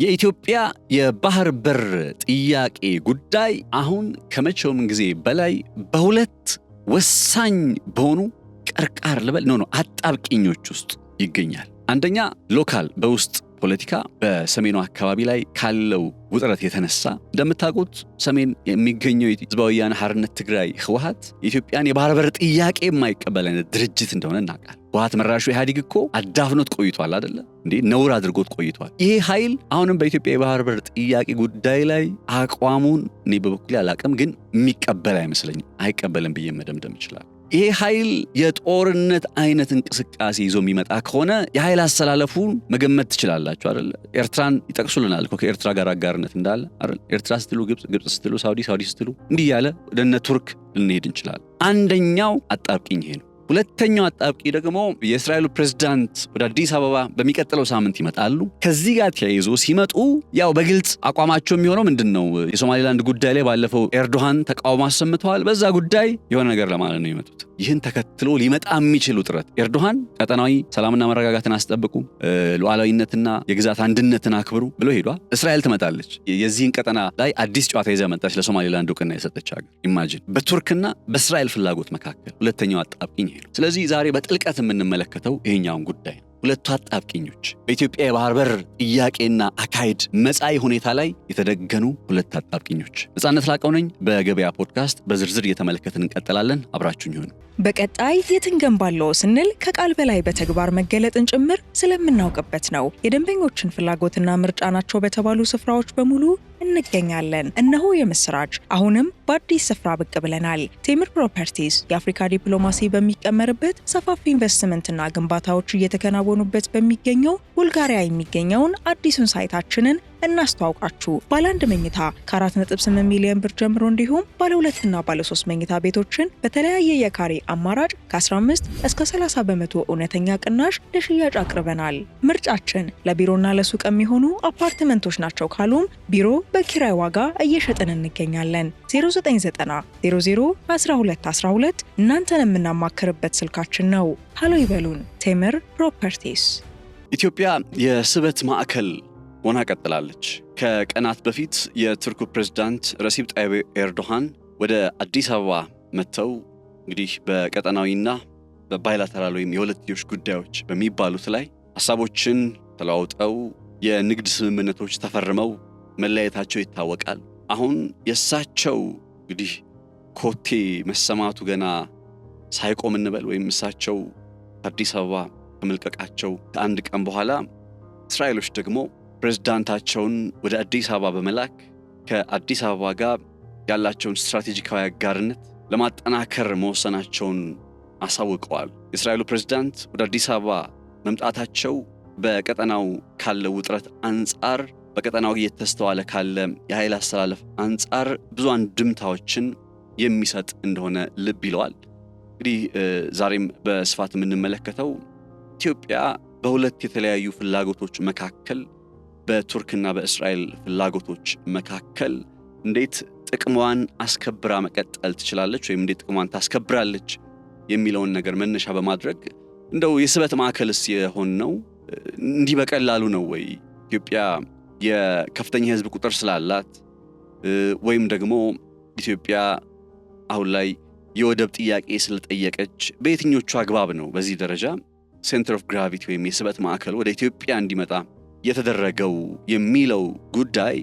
የኢትዮጵያ የባህር በር ጥያቄ ጉዳይ አሁን ከመቼውም ጊዜ በላይ በሁለት ወሳኝ በሆኑ ቀርቃር ልበል አጣብቂኞች ውስጥ ይገኛል። አንደኛ ሎካል በውስጥ ፖለቲካ በሰሜኑ አካባቢ ላይ ካለው ውጥረት የተነሳ እንደምታውቁት ሰሜን የሚገኘው ህዝባዊ ወያነ ሓርነት ትግራይ ህወሓት የኢትዮጵያን የባህር በር ጥያቄ የማይቀበል አይነት ድርጅት እንደሆነ እናውቃለን። ህወሓት መራሹ ኢህአዴግ እኮ አዳፍኖት ቆይቷል አይደለ እንዴ? ነውር አድርጎት ቆይቷል። ይሄ ኃይል አሁንም በኢትዮጵያ የባህር በር ጥያቄ ጉዳይ ላይ አቋሙን እኔ በበኩሌ አላቅም፣ ግን የሚቀበል አይመስለኝም። አይቀበልም ብዬ መደምደም ይችላል። ይሄ ኃይል የጦርነት አይነት እንቅስቃሴ ይዞ የሚመጣ ከሆነ የኃይል አሰላለፉን መገመት ትችላላችሁ አይደል? ኤርትራን ይጠቅሱልናል እኮ ከኤርትራ ጋር አጋርነት እንዳለ አይደል? ኤርትራ ስትሉ ግብጽ፣ ግብጽ ስትሉ ሳውዲ፣ ሳውዲ ስትሉ እንዲህ ያለ ወደነ ቱርክ ልንሄድ እንችላለን። አንደኛው አጣብቂኝ ይሄ ነው። ሁለተኛው አጣብቂ ደግሞ የእስራኤሉ ፕሬዝዳንት ወደ አዲስ አበባ በሚቀጥለው ሳምንት ይመጣሉ። ከዚህ ጋር ተያይዞ ሲመጡ ያው በግልጽ አቋማቸው የሚሆነው ምንድነው? የሶማሊላንድ ጉዳይ ላይ ባለፈው ኤርዶሃን ተቃውሞ አሰምተዋል። በዛ ጉዳይ የሆነ ነገር ለማለት ነው የመጡት። ይህን ተከትሎ ሊመጣ የሚችል ውጥረት ኤርዶሃን ቀጠናዊ ሰላምና መረጋጋትን አስጠብቁ፣ ሉዓላዊነትና የግዛት አንድነትን አክብሩ ብሎ ሄዷል። እስራኤል ትመጣለች። የዚህን ቀጠና ላይ አዲስ ጨዋታ ይዛ መጣች። ለሶማሊላንድ እውቅና የሰጠች ሀገር ኢማጂን። በቱርክና በእስራኤል ፍላጎት መካከል ሁለተኛው አጣብቂኝ ነው። ስለዚህ ዛሬ በጥልቀት የምንመለከተው ይሄኛውን ጉዳይ ነው። ሁለቱ አጣብቂኞች በኢትዮጵያ የባህር በር ጥያቄና አካሄድ መጻኢ ሁኔታ ላይ የተደገኑ ሁለት አጣብቂኞች። ነጻነት ላቀው ነኝ። በገበያ ፖድካስት በዝርዝር እየተመለከትን እንቀጥላለን። አብራችሁኝ ሁኑ። በቀጣይ የትንገንባለው ስንል ከቃል በላይ በተግባር መገለጥን ጭምር ስለምናውቅበት ነው። የደንበኞችን ፍላጎትና ምርጫ ናቸው በተባሉ ስፍራዎች በሙሉ እንገኛለን። እነሆ የምስራች! አሁንም በአዲስ ስፍራ ብቅ ብለናል። ቴምር ፕሮፐርቲስ የአፍሪካ ዲፕሎማሲ በሚቀመርበት ሰፋፊ ኢንቨስትመንትና ግንባታዎች እየተከናወኑበት በሚገኘው ቡልጋሪያ የሚገኘውን አዲሱን ሳይታችንን እናስተዋውቃችሁ። ባለ 1 መኝታ ከ4.8 ሚሊዮን ብር ጀምሮ እንዲሁም ባለ 2 እና ባለ 3 መኝታ ቤቶችን በተለያየ የካሬ አማራጭ ከ15 እስከ 30 በመቶ እውነተኛ ቅናሽ ለሽያጭ አቅርበናል። ምርጫችን ለቢሮና ለሱቅ የሚሆኑ አፓርትመንቶች ናቸው ካሉም ቢሮ በኪራይ ዋጋ እየሸጥን እንገኛለን። 0990 00 1212 እናንተን የምናማክርበት ስልካችን ነው። ሃሎ ይበሉን። ቴምር ፕሮፐርቲስ። ኢትዮጵያ የስበት ማዕከል ሆና ቀጥላለች። ከቀናት በፊት የቱርኩ ፕሬዝዳንት ረሲብ ጣይብ ኤርዶሃን ወደ አዲስ አበባ መጥተው እንግዲህ በቀጠናዊና በባይላተራል ወይም የሁለትዮሽ ጉዳዮች በሚባሉት ላይ ሐሳቦችን ተለዋውጠው የንግድ ስምምነቶች ተፈርመው መለያየታቸው ይታወቃል። አሁን የእሳቸው እንግዲህ ኮቴ መሰማቱ ገና ሳይቆም እንበል ወይም እሳቸው አዲስ አበባ ከመልቀቃቸው ከአንድ ቀን በኋላ እስራኤሎች ደግሞ ፕሬዝዳንታቸውን ወደ አዲስ አበባ በመላክ ከአዲስ አበባ ጋር ያላቸውን ስትራቴጂካዊ አጋርነት ለማጠናከር መወሰናቸውን አሳውቀዋል። የእስራኤሉ ፕሬዝዳንት ወደ አዲስ አበባ መምጣታቸው በቀጠናው ካለው ውጥረት አንጻር፣ በቀጠናው እየተስተዋለ ካለ የኃይል አስተላለፍ አንጻር ብዙ አንድምታዎችን የሚሰጥ እንደሆነ ልብ ይለዋል። እንግዲህ ዛሬም በስፋት የምንመለከተው ኢትዮጵያ በሁለት የተለያዩ ፍላጎቶች መካከል በቱርክና በእስራኤል ፍላጎቶች መካከል እንዴት ጥቅሟን አስከብራ መቀጠል ትችላለች ወይም እንዴት ጥቅሟን ታስከብራለች የሚለውን ነገር መነሻ በማድረግ እንደው የስበት ማዕከልስ የሆነው እንዲህ በቀላሉ ነው ወይ? ኢትዮጵያ የከፍተኛ ህዝብ ቁጥር ስላላት ወይም ደግሞ ኢትዮጵያ አሁን ላይ የወደብ ጥያቄ ስለጠየቀች በየትኞቹ አግባብ ነው በዚህ ደረጃ ሴንተር ኦፍ ግራቪቲ ወይም የስበት ማዕከል ወደ ኢትዮጵያ እንዲመጣ የተደረገው የሚለው ጉዳይ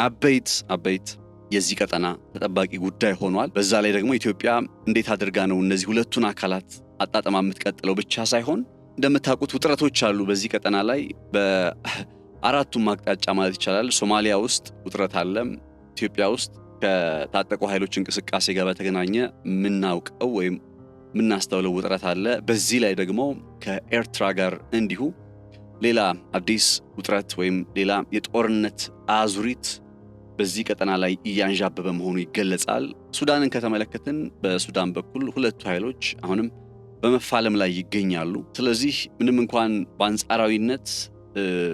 አበይት የዚህ ቀጠና ተጠባቂ ጉዳይ ሆኗል። በዛ ላይ ደግሞ ኢትዮጵያ እንዴት አድርጋ ነው እነዚህ ሁለቱን አካላት አጣጣማ የምትቀጥለው ብቻ ሳይሆን እንደምታውቁት ውጥረቶች አሉ በዚህ ቀጠና ላይ በአራቱም አቅጣጫ ማለት ይቻላል። ሶማሊያ ውስጥ ውጥረት አለ። ኢትዮጵያ ውስጥ ከታጠቁ ኃይሎች እንቅስቃሴ ጋር በተገናኘ የምናውቀው ወይም የምናስተውለው ውጥረት አለ። በዚህ ላይ ደግሞ ከኤርትራ ጋር እንዲሁ ሌላ አዲስ ውጥረት ወይም ሌላ የጦርነት አዙሪት በዚህ ቀጠና ላይ እያንዣበበ መሆኑ ይገለጻል። ሱዳንን ከተመለከትን በሱዳን በኩል ሁለቱ ኃይሎች አሁንም በመፋለም ላይ ይገኛሉ። ስለዚህ ምንም እንኳን በአንጻራዊነት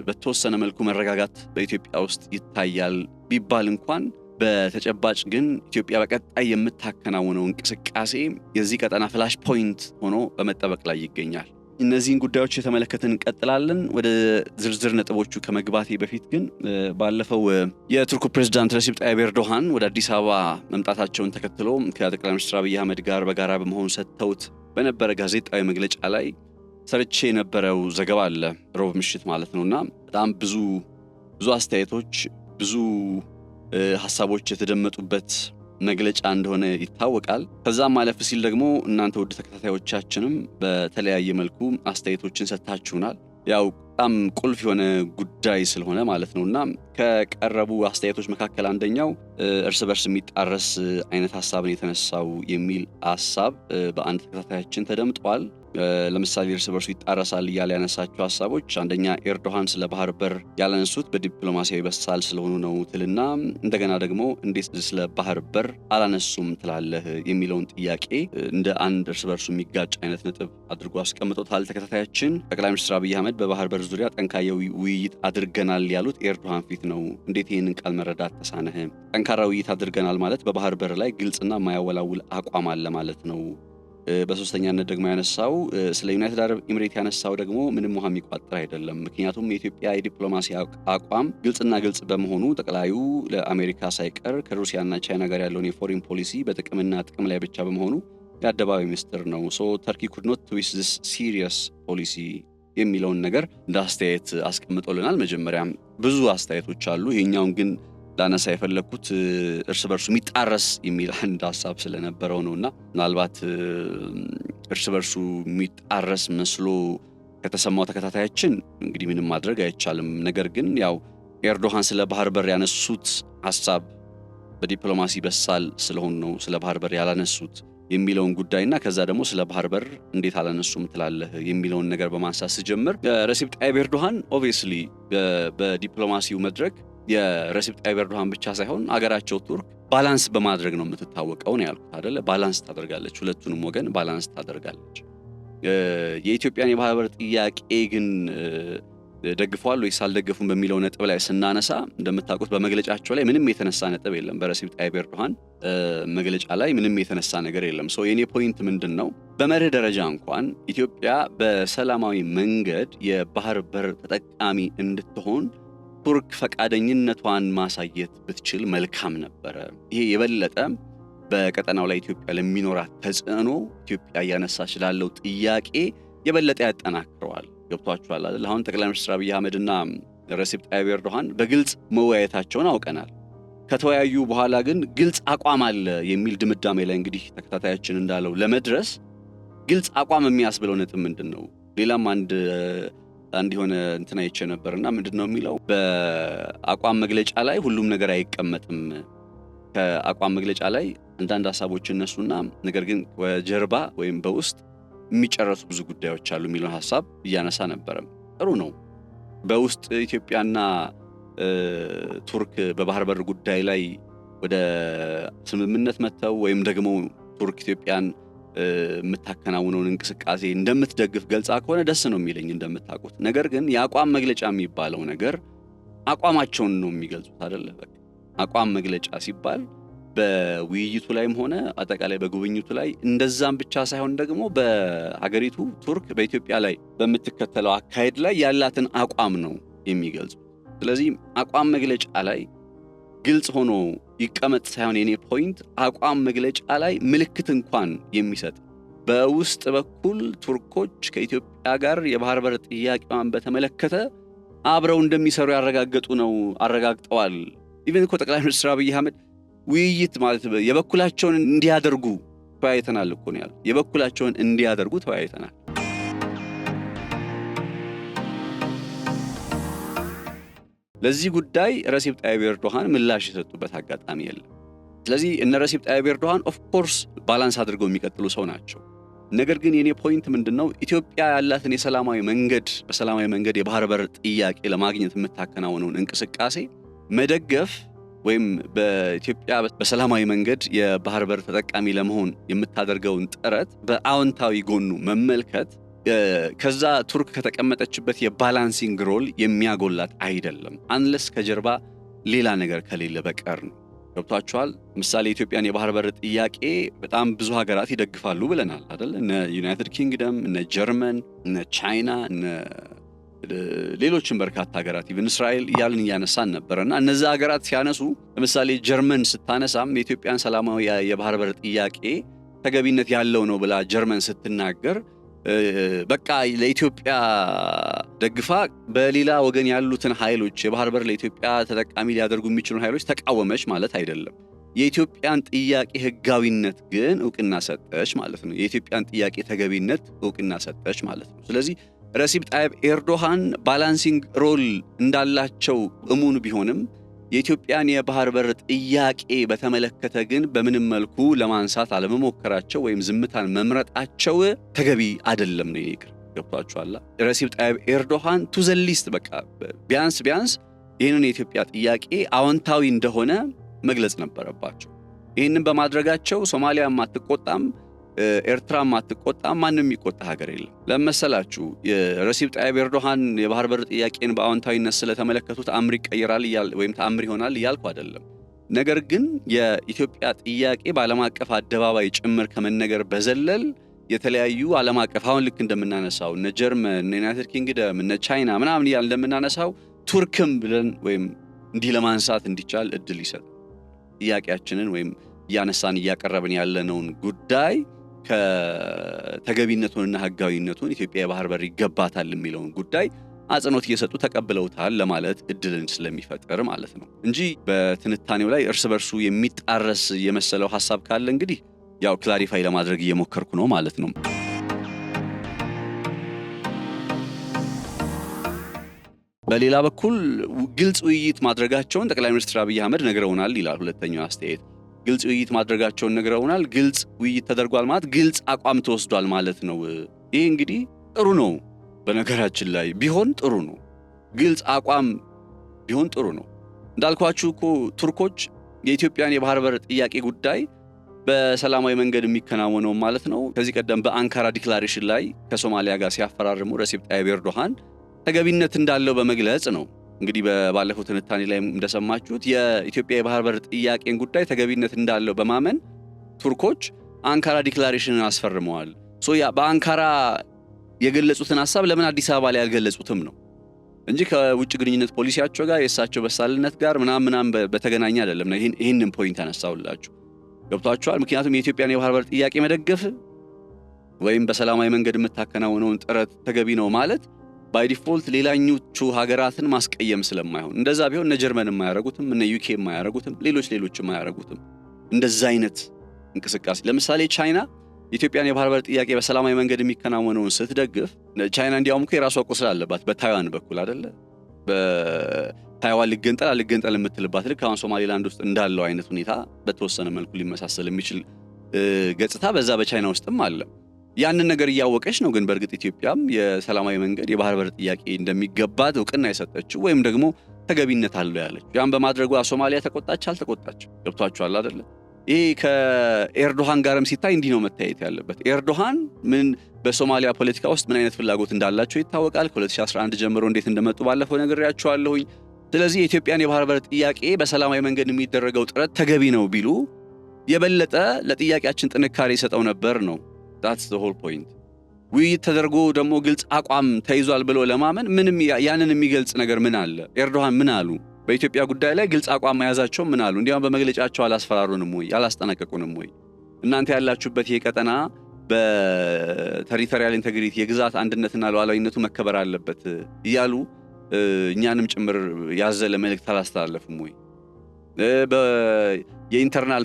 በተወሰነ መልኩ መረጋጋት በኢትዮጵያ ውስጥ ይታያል ቢባል እንኳን በተጨባጭ ግን ኢትዮጵያ በቀጣይ የምታከናውነው እንቅስቃሴ የዚህ ቀጠና ፍላሽ ፖይንት ሆኖ በመጠበቅ ላይ ይገኛል። እነዚህን ጉዳዮች የተመለከትን እንቀጥላለን። ወደ ዝርዝር ነጥቦቹ ከመግባቴ በፊት ግን ባለፈው የቱርኩ ፕሬዝዳንት ረሲፕ ጣይብ ኤርዶሃን ወደ አዲስ አበባ መምጣታቸውን ተከትሎ ከጠቅላይ ሚኒስትር አብይ አህመድ ጋር በጋራ በመሆን ሰጥተውት በነበረ ጋዜጣዊ መግለጫ ላይ ሰርቼ የነበረው ዘገባ አለ፣ ሮብ ምሽት ማለት ነውና በጣም ብዙ አስተያየቶች፣ ብዙ ሐሳቦች የተደመጡበት መግለጫ እንደሆነ ይታወቃል። ከዛም ማለፍ ሲል ደግሞ እናንተ ውድ ተከታታዮቻችንም በተለያየ መልኩ አስተያየቶችን ሰጥታችሁናል። ያው በጣም ቁልፍ የሆነ ጉዳይ ስለሆነ ማለት ነውና ከቀረቡ አስተያየቶች መካከል አንደኛው እርስ በርስ የሚጣረስ አይነት ሐሳብን የተነሳው የሚል ሐሳብ በአንድ ተከታታያችን ተደምጧል። ለምሳሌ እርስ በርሱ ይጣረሳል እያለ ያነሳቸው ሐሳቦች አንደኛ ኤርዶሃን ስለ ባህር በር ያላነሱት በዲፕሎማሲያዊ በሳል ስለሆኑ ነው ትልና እንደገና ደግሞ እንዴት ስለ ባህር በር አላነሱም ትላለህ የሚለውን ጥያቄ እንደ አንድ እርስ በርሱ የሚጋጭ አይነት ነጥብ አድርጎ አስቀምጦታል ተከታታያችን። ጠቅላይ ሚኒስትር አብይ አህመድ በባህር በር ዙሪያ ጠንካራ ውይይት አድርገናል ያሉት ኤርዶሃን ፊት ነው። እንዴት ይህንን ቃል መረዳት ተሳነህ? ጠንካራ ውይይት አድርገናል ማለት በባህር በር ላይ ግልጽና ማያወላውል አቋም አለ ማለት ነው። በሶስተኛነት ደግሞ ያነሳው ስለ ዩናይትድ አረብ ኤሚሬት ያነሳው ደግሞ ምንም ውሃ የሚቋጥር አይደለም። ምክንያቱም የኢትዮጵያ የዲፕሎማሲ አቋም ግልጽ በመሆኑ ጠቅላዩ ለአሜሪካ ሳይቀር ከሩሲያና ቻይና ጋር ያለውን የፎሪን ፖሊሲ በጥቅምና ጥቅም ላይ ብቻ በመሆኑ የአደባባይ ሚስጥር ነው። ሶ ተርኪ ኩድ ኖት ትዊስት ዚስ ሲሪየስ ፖሊሲ የሚለውን ነገር እንደ አስተያየት አስቀምጦልናል። መጀመሪያም ብዙ አስተያየቶች አሉ። ይሄኛውን ግን ላነሳ የፈለኩት እርስ በርሱ የሚጣረስ የሚል አንድ ሐሳብ ስለነበረው ነውና ምናልባት እርስ በርሱ የሚጣረስ መስሎ ከተሰማው ተከታታያችን እንግዲህ ምንም ማድረግ አይቻልም። ነገር ግን ያው ኤርዶሃን ስለ ባህር በር ያነሱት ሐሳብ በዲፕሎማሲ በሳል ስለሆኑ ነው ስለ ባህር በር ያላነሱት የሚለውን ጉዳይና ከዛ ደግሞ ስለ ባህር በር እንዴት አላነሱም ትላለህ የሚለውን ነገር በማንሳት ሲጀምር ረሲፕ ጣይብ ኤርዶሃን ኦብቪየስሊ በዲፕሎማሲው መድረክ የረሲፕ ጣይብ ኤርዶሃን ብቻ ሳይሆን አገራቸው ቱርክ ባላንስ በማድረግ ነው የምትታወቀው ነው ያልኩት አይደለ? ባላንስ ታደርጋለች፣ ሁለቱንም ወገን ባላንስ ታደርጋለች። የኢትዮጵያን የባህር በር ጥያቄ ግን ደግፈዋል ወይስ አልደገፉም በሚለው ነጥብ ላይ ስናነሳ እንደምታውቁት በመግለጫቸው ላይ ምንም የተነሳ ነጥብ የለም። በረሲፕ ጣይብ ኤርዶሃን መግለጫ ላይ ምንም የተነሳ ነገር የለም። ሶ የኔ ፖይንት ምንድነው? በመርህ ደረጃ እንኳን ኢትዮጵያ በሰላማዊ መንገድ የባህር በር ተጠቃሚ እንድትሆን ቱርክ ፈቃደኝነቷን ማሳየት ብትችል መልካም ነበረ። ይሄ የበለጠ በቀጠናው ላይ ኢትዮጵያ ለሚኖራት ተጽዕኖ ኢትዮጵያ እያነሳች ላለው ጥያቄ የበለጠ ያጠናክረዋል። ገብቷችኋል አይደል? አሁን ጠቅላይ ሚኒስትር አብይ አህመድና ረሲፕ ጣይብ ኤርዶሃን በግልጽ መወያየታቸውን አውቀናል። ከተወያዩ በኋላ ግን ግልጽ አቋም አለ የሚል ድምዳሜ ላይ እንግዲህ ተከታታያችን እንዳለው ለመድረስ ግልጽ አቋም የሚያስብለው ነጥብ ምንድነው? ሌላም አንድ የሆነ እንትና አይቼ ነበርና ምንድነው የሚለው በአቋም መግለጫ ላይ ሁሉም ነገር አይቀመጥም። ከአቋም መግለጫ ላይ አንዳንድ ሐሳቦች እነሱና ነገር ግን ወጀርባ ወይም በውስጥ የሚጨረሱ ብዙ ጉዳዮች አሉ የሚለው ሐሳብ እያነሳ ነበር። ጥሩ ነው። በውስጥ ኢትዮጵያና ቱርክ በባህር በር ጉዳይ ላይ ወደ ስምምነት መተው ወይም ደግሞ ቱርክ ኢትዮጵያን የምታከናውነውን እንቅስቃሴ እንደምትደግፍ ገልጻ ከሆነ ደስ ነው የሚለኝ እንደምታውቁት። ነገር ግን የአቋም መግለጫ የሚባለው ነገር አቋማቸውን ነው የሚገልጹት አይደለ? በቃ አቋም መግለጫ ሲባል በውይይቱ ላይም ሆነ አጠቃላይ በጉብኝቱ ላይ እንደዛም ብቻ ሳይሆን ደግሞ በሀገሪቱ ቱርክ በኢትዮጵያ ላይ በምትከተለው አካሄድ ላይ ያላትን አቋም ነው የሚገልጹት። ስለዚህ አቋም መግለጫ ላይ ግልጽ ሆኖ ይቀመጥ ሳይሆን የኔ ፖይንት አቋም መግለጫ ላይ ምልክት እንኳን የሚሰጥ በውስጥ በኩል ቱርኮች ከኢትዮጵያ ጋር የባህር በር ጥያቄዋን በተመለከተ አብረው እንደሚሰሩ ያረጋገጡ ነው፣ አረጋግጠዋል። ኢቨን እኮ ጠቅላይ ሚኒስትር አብይ አህመድ ውይይት ማለት የበኩላቸውን እንዲያደርጉ ተወያይተናል እኮ ነው ያሉት። የበኩላቸውን እንዲያደርጉ ተወያይተናል። ለዚህ ጉዳይ ረሲፕ ጣይብ ኤርዶሃን ምላሽ የሰጡበት አጋጣሚ የለም። ስለዚህ እነ ረሲፕ ጣይብ ኤርዶሃን ኦፍ ኮርስ ባላንስ አድርገው የሚቀጥሉ ሰው ናቸው። ነገር ግን የኔ ፖይንት ምንድነው? ኢትዮጵያ ያላትን በሰላማዊ መንገድ የባህር በር ጥያቄ ለማግኘት የምታከናውነውን እንቅስቃሴ መደገፍ ወይም በኢትዮጵያ በሰላማዊ መንገድ የባህር በር ተጠቃሚ ለመሆን የምታደርገውን ጥረት በአዎንታዊ ጎኑ መመልከት ከዛ ቱርክ ከተቀመጠችበት የባላንሲንግ ሮል የሚያጎላት አይደለም፣ አንለስ ከጀርባ ሌላ ነገር ከሌለ በቀር ነው። ገብቷቸዋል። ምሳሌ የኢትዮጵያን የባህር በር ጥያቄ በጣም ብዙ ሀገራት ይደግፋሉ ብለናል አይደል? እነ ዩናይትድ ኪንግደም፣ እነ ጀርመን፣ እነ ቻይና፣ እነ ሌሎችም በርካታ ሀገራት ኢቭን እስራኤል እያልን እያነሳን ነበርና እነዚህ ሀገራት ሲያነሱ ለምሳሌ ጀርመን ስታነሳም የኢትዮጵያን ሰላማዊ የባህር በር ጥያቄ ተገቢነት ያለው ነው ብላ ጀርመን ስትናገር በቃ ለኢትዮጵያ ደግፋ በሌላ ወገን ያሉትን ኃይሎች የባህር በር ለኢትዮጵያ ተጠቃሚ ሊያደርጉ የሚችሉ ኃይሎች ተቃወመች ማለት አይደለም። የኢትዮጵያን ጥያቄ ህጋዊነት ግን እውቅና ሰጠች ማለት ነው። የኢትዮጵያን ጥያቄ ተገቢነት እውቅና ሰጠች ማለት ነው። ስለዚህ ረሲብ ጣይብ ኤርዶሃን ባላንሲንግ ሮል እንዳላቸው እሙን ቢሆንም የኢትዮጵያን የባህር በር ጥያቄ በተመለከተ ግን በምንም መልኩ ለማንሳት አለመሞከራቸው ወይም ዝምታን መምረጣቸው ተገቢ አይደለም ነው ይቅር። ገብቷችኋል? ረሲብ ጣይብ ኤርዶሃን ቱ ዘ ሊስት በቃ ቢያንስ ይህንን የኢትዮጵያ ጥያቄ አዎንታዊ እንደሆነ መግለጽ ነበረባቸው። ይህንን በማድረጋቸው ሶማሊያም አትቆጣም፣ ኤርትራም አትቆጣም፣ ማንም የሚቆጣ ሀገር የለም። ለመሰላችሁ የረሲብ ጣይብ ኤርዶሃን የባህር በር ጥያቄን በአዎንታዊነት ስለተመለከቱት አምር ይቀየራል ወይም ተአምር ይሆናል እያልኩ አይደለም። ነገር ግን የኢትዮጵያ ጥያቄ በዓለም አቀፍ አደባባይ ጭምር ከመነገር በዘለል የተለያዩ ዓለም አቀፍ አሁን ልክ እንደምናነሳው እነ ጀርመን፣ እነ ዩናይትድ ኪንግደም፣ እነ ቻይና ምናምን እያልን እንደምናነሳው ቱርክም ብለን ወይም እንዲህ ለማንሳት እንዲቻል እድል ይሰጥ ጥያቄያችንን ወይም እያነሳን እያቀረብን ያለነውን ጉዳይ ከተገቢነቱንና ህጋዊነቱን ኢትዮጵያ የባህር በር ይገባታል የሚለውን ጉዳይ አጽንኦት እየሰጡ ተቀብለውታል ለማለት እድልን ስለሚፈጥር ማለት ነው እንጂ በትንታኔው ላይ እርስ በርሱ የሚጣረስ የመሰለው ሐሳብ ካለ እንግዲህ ያው ክላሪፋይ ለማድረግ እየሞከርኩ ነው ማለት ነው። በሌላ በኩል ግልጽ ውይይት ማድረጋቸውን ጠቅላይ ሚኒስትር አብይ አህመድ ነግረውናል ይላል ሁለተኛው አስተያየት። ግልጽ ውይይት ማድረጋቸውን ነግረውናል። ግልጽ ውይይት ተደርጓል ማለት ግልጽ አቋም ተወስዷል ማለት ነው። ይሄ እንግዲህ ጥሩ ነው። በነገራችን ላይ ቢሆን ጥሩ ነው። ግልጽ አቋም ቢሆን ጥሩ ነው። እንዳልኳችሁ እኮ ቱርኮች የኢትዮጵያን የባህር በር ጥያቄ ጉዳይ በሰላማዊ መንገድ የሚከናወነው ማለት ነው ከዚህ ቀደም በአንካራ ዲክላሬሽን ላይ ከሶማሊያ ጋር ሲያፈራርሙ ረሲብ ጣይብ ኤርዶሃን ተገቢነት እንዳለው በመግለጽ ነው። እንግዲህ ባለፈው ትንታኔ ላይ እንደሰማችሁት የኢትዮጵያ የባህር በር ጥያቄን ጉዳይ ተገቢነት እንዳለው በማመን ቱርኮች አንካራ ዲክላሬሽንን አስፈርመዋል። በአንካራ የገለጹትን ሐሳብ ለምን አዲስ አበባ ላይ ያልገለጹትም ነው እንጂ ከውጭ ግንኙነት ፖሊሲያቸው ጋር የእሳቸው በሳልነት ጋር ምናምን በተገናኘ አይደለም። ይህንን ፖይንት አነሳውላችሁ። ገብቷችኋል? ምክንያቱም የኢትዮጵያን የባህር በር ጥያቄ መደገፍ ወይም በሰላማዊ መንገድ የምታከናውነውን ጥረት ተገቢ ነው ማለት ባይ ዲፎልት ሌላኞቹ ሀገራትን ማስቀየም ስለማይሆን እንደዛ ቢሆን እነ ጀርመን የማያረጉትም እነ ዩኬ የማያረጉትም ሌሎች የማያረጉትም እንደዛ አይነት እንቅስቃሴ ለምሳሌ ቻይና የኢትዮጵያን የባህር በር ጥያቄ በሰላማዊ መንገድ የሚከናወነውን ስትደግፍ ቻይና እንዲያውም እኮ የራሷ ቁስል አለባት በታይዋን በኩል አይደለ በታይዋን ልገንጠል የምትልባት ልክ አሁን ሶማሊላንድ ውስጥ እንዳለው አይነት ሁኔታ በተወሰነ መልኩ ሊመሳሰል የሚችል ገጽታ በዛ በቻይና ውስጥም አለ። ያንን ነገር እያወቀች ነው ግን በእርግጥ ኢትዮጵያም የሰላማዊ መንገድ የባህር በር ጥያቄ እንደሚገባት እውቅና የሰጠችው ወይም ደግሞ ተገቢነት አለው ያለች። ያን በማድረጓ ሶማሊያ ተቆጣች አልተቆጣች ገብቷችኋል አይደለ? ይሄ ከኤርዶሃን ጋርም ሲታይ እንዲህ ነው መታየት ያለበት። ኤርዶሃን ምን በሶማሊያ ፖለቲካ ውስጥ ምን አይነት ፍላጎት እንዳላቸው ይታወቃል። ከ2011 ጀምሮ እንዴት እንደመጡ ባለፈው ነግሬያችኋለሁኝ። ስለዚህ የኢትዮጵያን የባህር በር ጥያቄ በሰላማዊ መንገድ የሚደረገው ጥረት ተገቢ ነው ቢሉ የበለጠ ለጥያቄያችን ጥንካሬ ይሰጠው ነበር ነው። that's the whole point። ውይይት ተደርጎ ደግሞ ግልጽ አቋም ተይዟል ብሎ ለማመን ምንም ያንን የሚገልጽ ነገር ምን አለ? ኤርዶሃን ምን አሉ? በኢትዮጵያ ጉዳይ ላይ ግልጽ አቋም መያዛቸው ምን አሉ? እንዲያውም በመግለጫቸው አላስፈራሩንም ወይ? አላስጠነቀቁንም ወይ? እናንተ ያላችሁበት ይሄ ቀጠና በቴሪቶሪያል ኢንቴግሪቲ የግዛት አንድነትና ሉዓላዊነቱ መከበር አለበት እያሉ እኛንም ጭምር ያዘለ መልእክት አላስተላለፉም ወይ? የኢንተርናል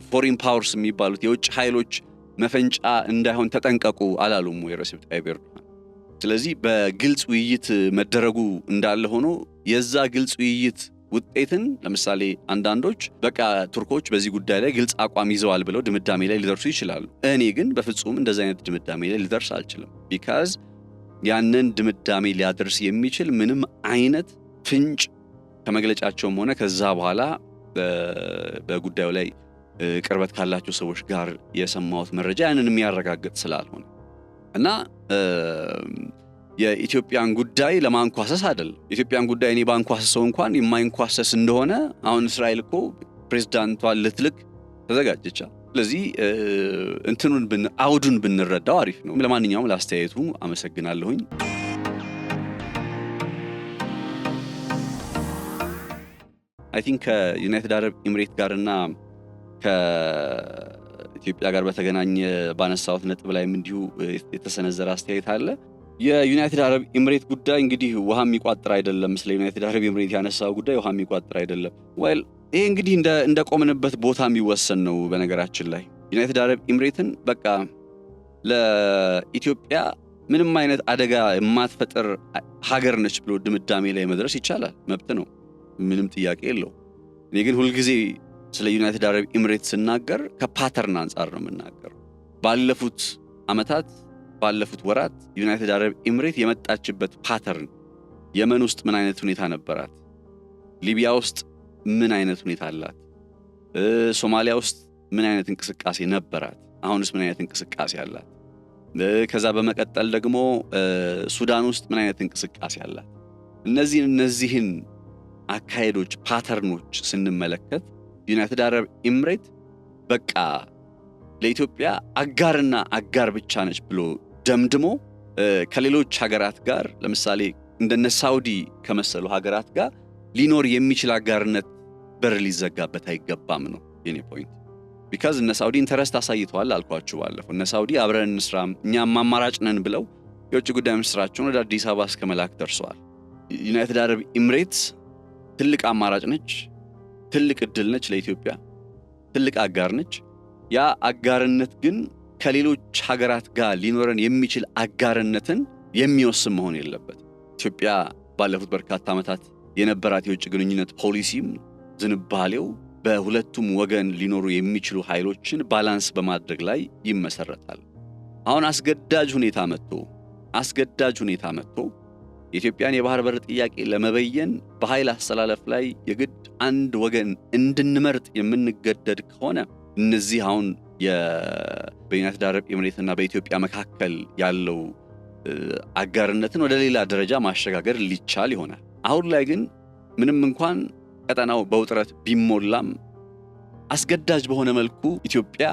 ፎሪን ፓወርስ የሚባሉት የውጭ ኃይሎች መፈንጫ እንዳይሆን ተጠንቀቁ አላሉም ወይ ረሲብ ጣይብ ኤርዶሃን? ስለዚህ በግልጽ ውይይት መደረጉ እንዳለ ሆኖ የዛ ግልጽ ውይይት ውጤትን ለምሳሌ አንዳንዶች በቃ ቱርኮች በዚህ ጉዳይ ላይ ግልጽ አቋም ይዘዋል ብለው ድምዳሜ ላይ ሊደርሱ ይችላሉ። እኔ ግን በፍጹም እንደዛ አይነት ድምዳሜ ላይ ሊደርስ አልችልም። ቢካዝ ያንን ድምዳሜ ሊያደርስ የሚችል ምንም አይነት ፍንጭ ከመግለጫቸውም ሆነ ከዛ በኋላ በጉዳዩ ላይ ቅርበት ካላቸው ሰዎች ጋር የሰማሁት መረጃ ያንን የሚያረጋግጥ ስላልሆነ እና የኢትዮጵያን ጉዳይ ለማንኳሰስ አይደለም። የኢትዮጵያን ጉዳይ እኔ ባንኳሰሰው እንኳን የማይንኳሰስ እንደሆነ አሁን እስራኤል እኮ ፕሬዝዳንቷን ልትልክ ተዘጋጀች። ስለዚህ አውዱን ብንረዳው አሪፍ ነው። ለማንኛውም ለአስተያየቱ አመሰግናለሁኝ። አይ ቲንክ ከዩናይትድ አረብ ኤምሬት ጋርና ከኢትዮጵያ ጋር በተገናኘ ባነሳሁት ነጥብ ላይም እንዲሁ የተሰነዘረ አስተያየት አለ። የዩናይትድ አረብ ኤምሬት ጉዳይ እንግዲህ ውሃ የሚቋጥር አይደለም። ስለ ዩናይትድ አረብ ኤምሬት ያነሳው ጉዳይ ውሃ የሚቋጥር አይደለም። ዌል ይሄ እንግዲህ እንደ ቆምንበት ቦታ የሚወሰን ነው። በነገራችን ላይ ዩናይትድ አረብ ኤምሬትን በቃ ለኢትዮጵያ ምንም አይነት አደጋ የማትፈጥር ሀገር ነች ብሎ ድምዳሜ ላይ መድረስ ይቻላል፣ መብት ነው፣ ምንም ጥያቄ የለው። እኔ ግን ሁልጊዜ ስለ ዩናይትድ አረብ ኤምሬት ስናገር ከፓተርን አንጻር ነው የምናገረው። ባለፉት ዓመታት ባለፉት ወራት ዩናይትድ አረብ ኤምሬት የመጣችበት ፓተርን የመን ውስጥ ምን አይነት ሁኔታ ነበራት? ሊቢያ ውስጥ ምን አይነት ሁኔታ አላት? ሶማሊያ ውስጥ ምን አይነት እንቅስቃሴ ነበራት? አሁንስ ምን አይነት እንቅስቃሴ አላት? ከዛ በመቀጠል ደግሞ ሱዳን ውስጥ ምን አይነት እንቅስቃሴ አላት? እነዚህን አካሄዶች ፓተርኖች ስንመለከት ዩናይትድ አረብ ኤምሬት በቃ ለኢትዮጵያ አጋርና አጋር ብቻ ነች ብሎ ደምድሞ ከሌሎች ሀገራት ጋር ለምሳሌ እንደነ ሳውዲ ከመሰሉ ሀገራት ጋር ሊኖር የሚችል አጋርነት በር ሊዘጋበት አይገባም ነው የኔ ፖይንት። ቢካዝ እነ ሳውዲ ኢንተረስት አሳይተዋል አልኳችሁ ባለፈው። እነ ሳውዲ አብረን እንስራ እኛም አማራጭ ነን ብለው የውጭ ጉዳይ ሚኒስትራቸውን ወደ አዲስ አበባ እስከ መላክ ደርሰዋል። ዩናይትድ አረብ ኤምሬት ትልቅ አማራጭ ነች፣ ትልቅ እድል ነች ለኢትዮጵያ፣ ትልቅ አጋር ነች። ያ አጋርነት ግን ከሌሎች ሀገራት ጋር ሊኖረን የሚችል አጋርነትን የሚወስን መሆን የለበት። ኢትዮጵያ ባለፉት በርካታ ዓመታት የነበራት የውጭ ግንኙነት ፖሊሲም ዝንባሌው በሁለቱም ወገን ሊኖሩ የሚችሉ ኃይሎችን ባላንስ በማድረግ ላይ ይመሰረታል። አሁን አስገዳጅ ሁኔታ መጥቶ የኢትዮጵያን የባህር በር ጥያቄ ለመበየን በኃይል አስተላለፍ ላይ የግድ አንድ ወገን እንድንመርጥ የምንገደድ ከሆነ እነዚህ አሁን በዩናይትድ አረብ ኤምሬት እና በኢትዮጵያ መካከል ያለው አጋርነትን ወደ ሌላ ደረጃ ማሸጋገር ሊቻል ይሆናል። አሁን ላይ ግን ምንም እንኳን ቀጠናው በውጥረት ቢሞላም አስገዳጅ በሆነ መልኩ ኢትዮጵያ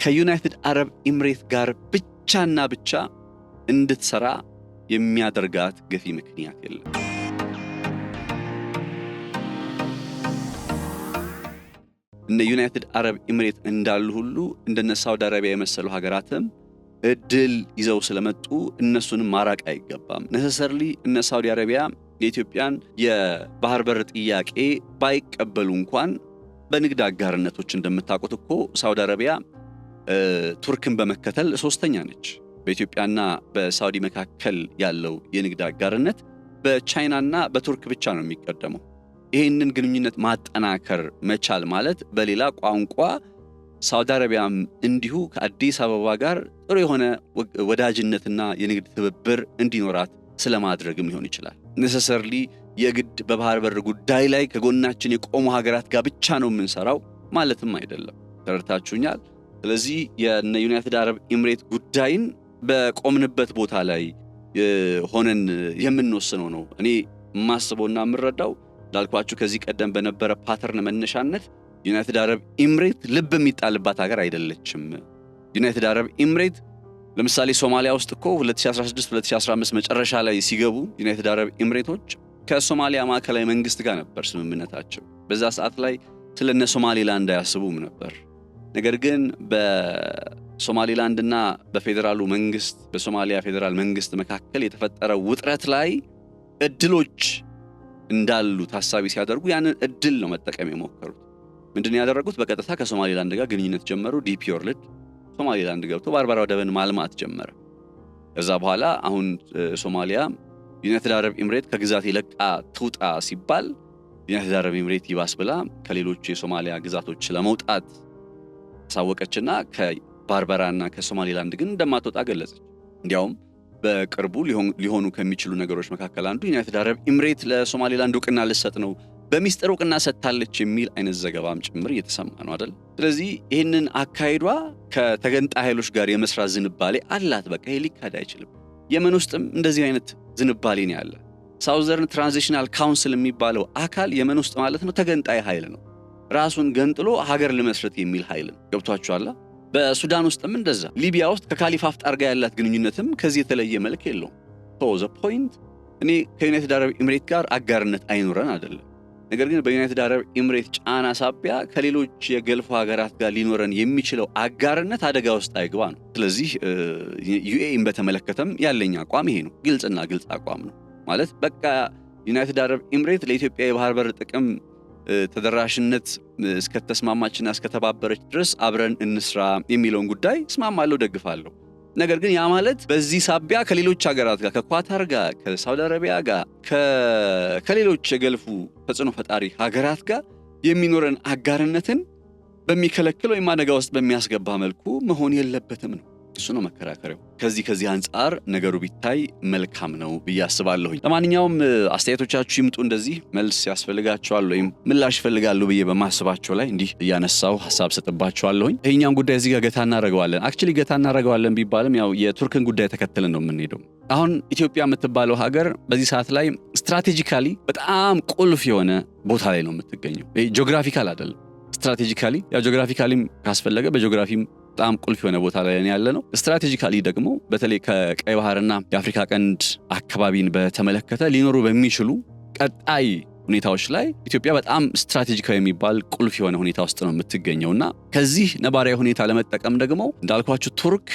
ከዩናይትድ አረብ ኤምሬት ጋር ብቻና ብቻ እንድትሰራ የሚያደርጋት ገፊ ምክንያት የለም። እነ ዩናይትድ አረብ ኤምሬት እንዳሉ ሁሉ እንደነ ሳውዲ አረቢያ የመሰሉ ሀገራትም እድል ይዘው ስለመጡ እነሱንም ማራቅ አይገባም። ነሰሰርሊ እነ ሳውዲ አረቢያ የኢትዮጵያን የባህር በር ጥያቄ ባይቀበሉ እንኳን በንግድ አጋርነቶች እንደምታውቁት እኮ ሳውዲ አረቢያ ቱርክን በመከተል ሶስተኛ ነች። በኢትዮጵያና በሳውዲ መካከል ያለው የንግድ አጋርነት በቻይናና በቱርክ ብቻ ነው የሚቀደመው። ይህንን ግንኙነት ማጠናከር መቻል ማለት በሌላ ቋንቋ ሳውዲ አረቢያም እንዲሁ ከአዲስ አበባ ጋር ጥሩ የሆነ ወዳጅነትና የንግድ ትብብር እንዲኖራት ስለማድረግም ሊሆን ይችላል። ነሰሰርሊ የግድ በባህር በር ጉዳይ ላይ ከጎናችን የቆሙ ሀገራት ጋር ብቻ ነው የምንሰራው ማለትም አይደለም። ተረድታችሁኛል? ስለዚህ የዩናይትድ አረብ ኤምሬት ጉዳይን በቆምንበት ቦታ ላይ ሆነን የምንወስነው ነው። እኔ የማስበውና የምረዳው ላልኳችሁ ከዚህ ቀደም በነበረ ፓተርን መነሻነት ዩናይትድ አረብ ኤምሬት ልብ የሚጣልባት ሀገር አይደለችም። ዩናይትድ አረብ ኤምሬት ለምሳሌ ሶማሊያ ውስጥ እኮ 2016-2015 መጨረሻ ላይ ሲገቡ ዩናይትድ አረብ ኤምሬቶች ከሶማሊያ ማዕከላዊ መንግስት ጋር ነበር ስምምነታቸው። በዛ ሰዓት ላይ ስለነ ሶማሌላንድ አያስቡም ነበር። ነገር ግን በሶማሌላንድና በፌዴራሉ መንግስት በሶማሊያ ፌዴራል መንግስት መካከል የተፈጠረው ውጥረት ላይ እድሎች እንዳሉ ታሳቢ ሲያደርጉ ያንን እድል ነው መጠቀም የሞከሩት። ምንድነው ያደረጉት? በቀጥታ ከሶማሌላንድ ጋር ግንኙነት ጀመሩ። ዲፒ ወርልድ ሶማሌላንድ ገብቶ ባርባራ ወደብን ማልማት ጀመረ። ከዛ በኋላ አሁን ሶማሊያ ዩናይትድ አረብ ኤምሬት ከግዛት የለቃ ትውጣ ሲባል ዩናይትድ አረብ ኤምሬት ይባስ ብላ ከሌሎች የሶማሊያ ግዛቶች ለመውጣት ሳወቀችና ከባርባራና ከሶማሌላንድ ግን እንደማትወጣ ገለጸች። እንዲያውም በቅርቡ ሊሆኑ ከሚችሉ ነገሮች መካከል አንዱ ዩናይትድ አረብ ኤምሬት ለሶማሌላንድ እውቅና ልሰጥ ነው፣ በሚስጥር እውቅና ሰጥታለች የሚል አይነት ዘገባም ጭምር እየተሰማ ነው አይደል? ስለዚህ ይህንን አካሄዷ ከተገንጣይ ኃይሎች ጋር የመስራት ዝንባሌ አላት። በቃ ይሄ ሊካድ አይችልም። የመን ውስጥም እንደዚህ አይነት ዝንባሌ ነው ያለ። ሳውዘርን ትራንዚሽናል ካውንስል የሚባለው አካል የመን ውስጥ ማለት ነው ተገንጣይ ኃይል ነው። ራሱን ገንጥሎ ሀገር ለመስረት የሚል ኃይል ነው። ገብቷችኋል? በሱዳን ውስጥም እንደዛ፣ ሊቢያ ውስጥ ከካሊፋ ሀፍጣር ጋር ያላት ግንኙነትም ከዚህ የተለየ መልክ የለውም። ዘ ፖይንት እኔ ከዩናይትድ አረብ ኤምሬት ጋር አጋርነት አይኖረን አይደለም። ነገር ግን በዩናይትድ አረብ ኤምሬት ጫና ሳቢያ ከሌሎች የገልፍ ሀገራት ጋር ሊኖረን የሚችለው አጋርነት አደጋ ውስጥ አይግባ ነው። ስለዚህ ዩኤኢን በተመለከተም ያለኝ አቋም ይሄ ነው። ግልጽና ግልጽ አቋም ነው። ማለት በቃ ዩናይትድ አረብ ኤምሬት ለኢትዮጵያ የባህር በር ጥቅም ተደራሽነት እስከተስማማችና እስከተባበረች ድረስ አብረን እንስራ የሚለውን ጉዳይ እስማማለሁ፣ ደግፋለሁ። ነገር ግን ያ ማለት በዚህ ሳቢያ ከሌሎች ሀገራት ጋር ከኳታር ጋር ከሳውዲ አረቢያ ጋር ከሌሎች የገልፉ ተጽዕኖ ፈጣሪ ሀገራት ጋር የሚኖረን አጋርነትን በሚከለክል ወይም አደጋ ውስጥ በሚያስገባ መልኩ መሆን የለበትም ነው። እሱ ነው መከራከሪያው። ከዚህ አንጻር ነገሩ ቢታይ መልካም ነው ብዬ አስባለሁኝ። ለማንኛውም አስተያየቶቻችሁ ይምጡ። እንደዚህ መልስ ያስፈልጋቸዋል ወይም ምላሽ ይፈልጋሉ ብዬ በማስባቸው ላይ እንዲህ እያነሳው ሐሳብ ሰጥባቸዋለሁኝ። ይሄኛውን ጉዳይ እዚህ ጋር ገታ እናደርገዋለን። አክቹሊ ገታ እናደርገዋለን ቢባልም ያው የቱርክን ጉዳይ ተከትለን ነው የምንሄደው። አሁን ኢትዮጵያ የምትባለው ሀገር በዚህ ሰዓት ላይ ስትራቴጂካሊ በጣም ቁልፍ የሆነ ቦታ ላይ ነው የምትገኘው። ጂኦግራፊካል አይደለም፣ ስትራቴጂካሊ። ያው ጂኦግራፊካሊም ካስፈለገ በጂኦግራፊም በጣም ቁልፍ የሆነ ቦታ ላይ ያለ ነው። ስትራቴጂካሊ ደግሞ በተለይ ከቀይ ባህርና የአፍሪካ ቀንድ አካባቢን በተመለከተ ሊኖሩ በሚችሉ ቀጣይ ሁኔታዎች ላይ ኢትዮጵያ በጣም ስትራቴጂካዊ የሚባል ቁልፍ የሆነ ሁኔታ ውስጥ ነው የምትገኘውና ከዚህ ነባራዊ ሁኔታ ለመጠቀም ደግሞ እንዳልኳችሁ ቱርክ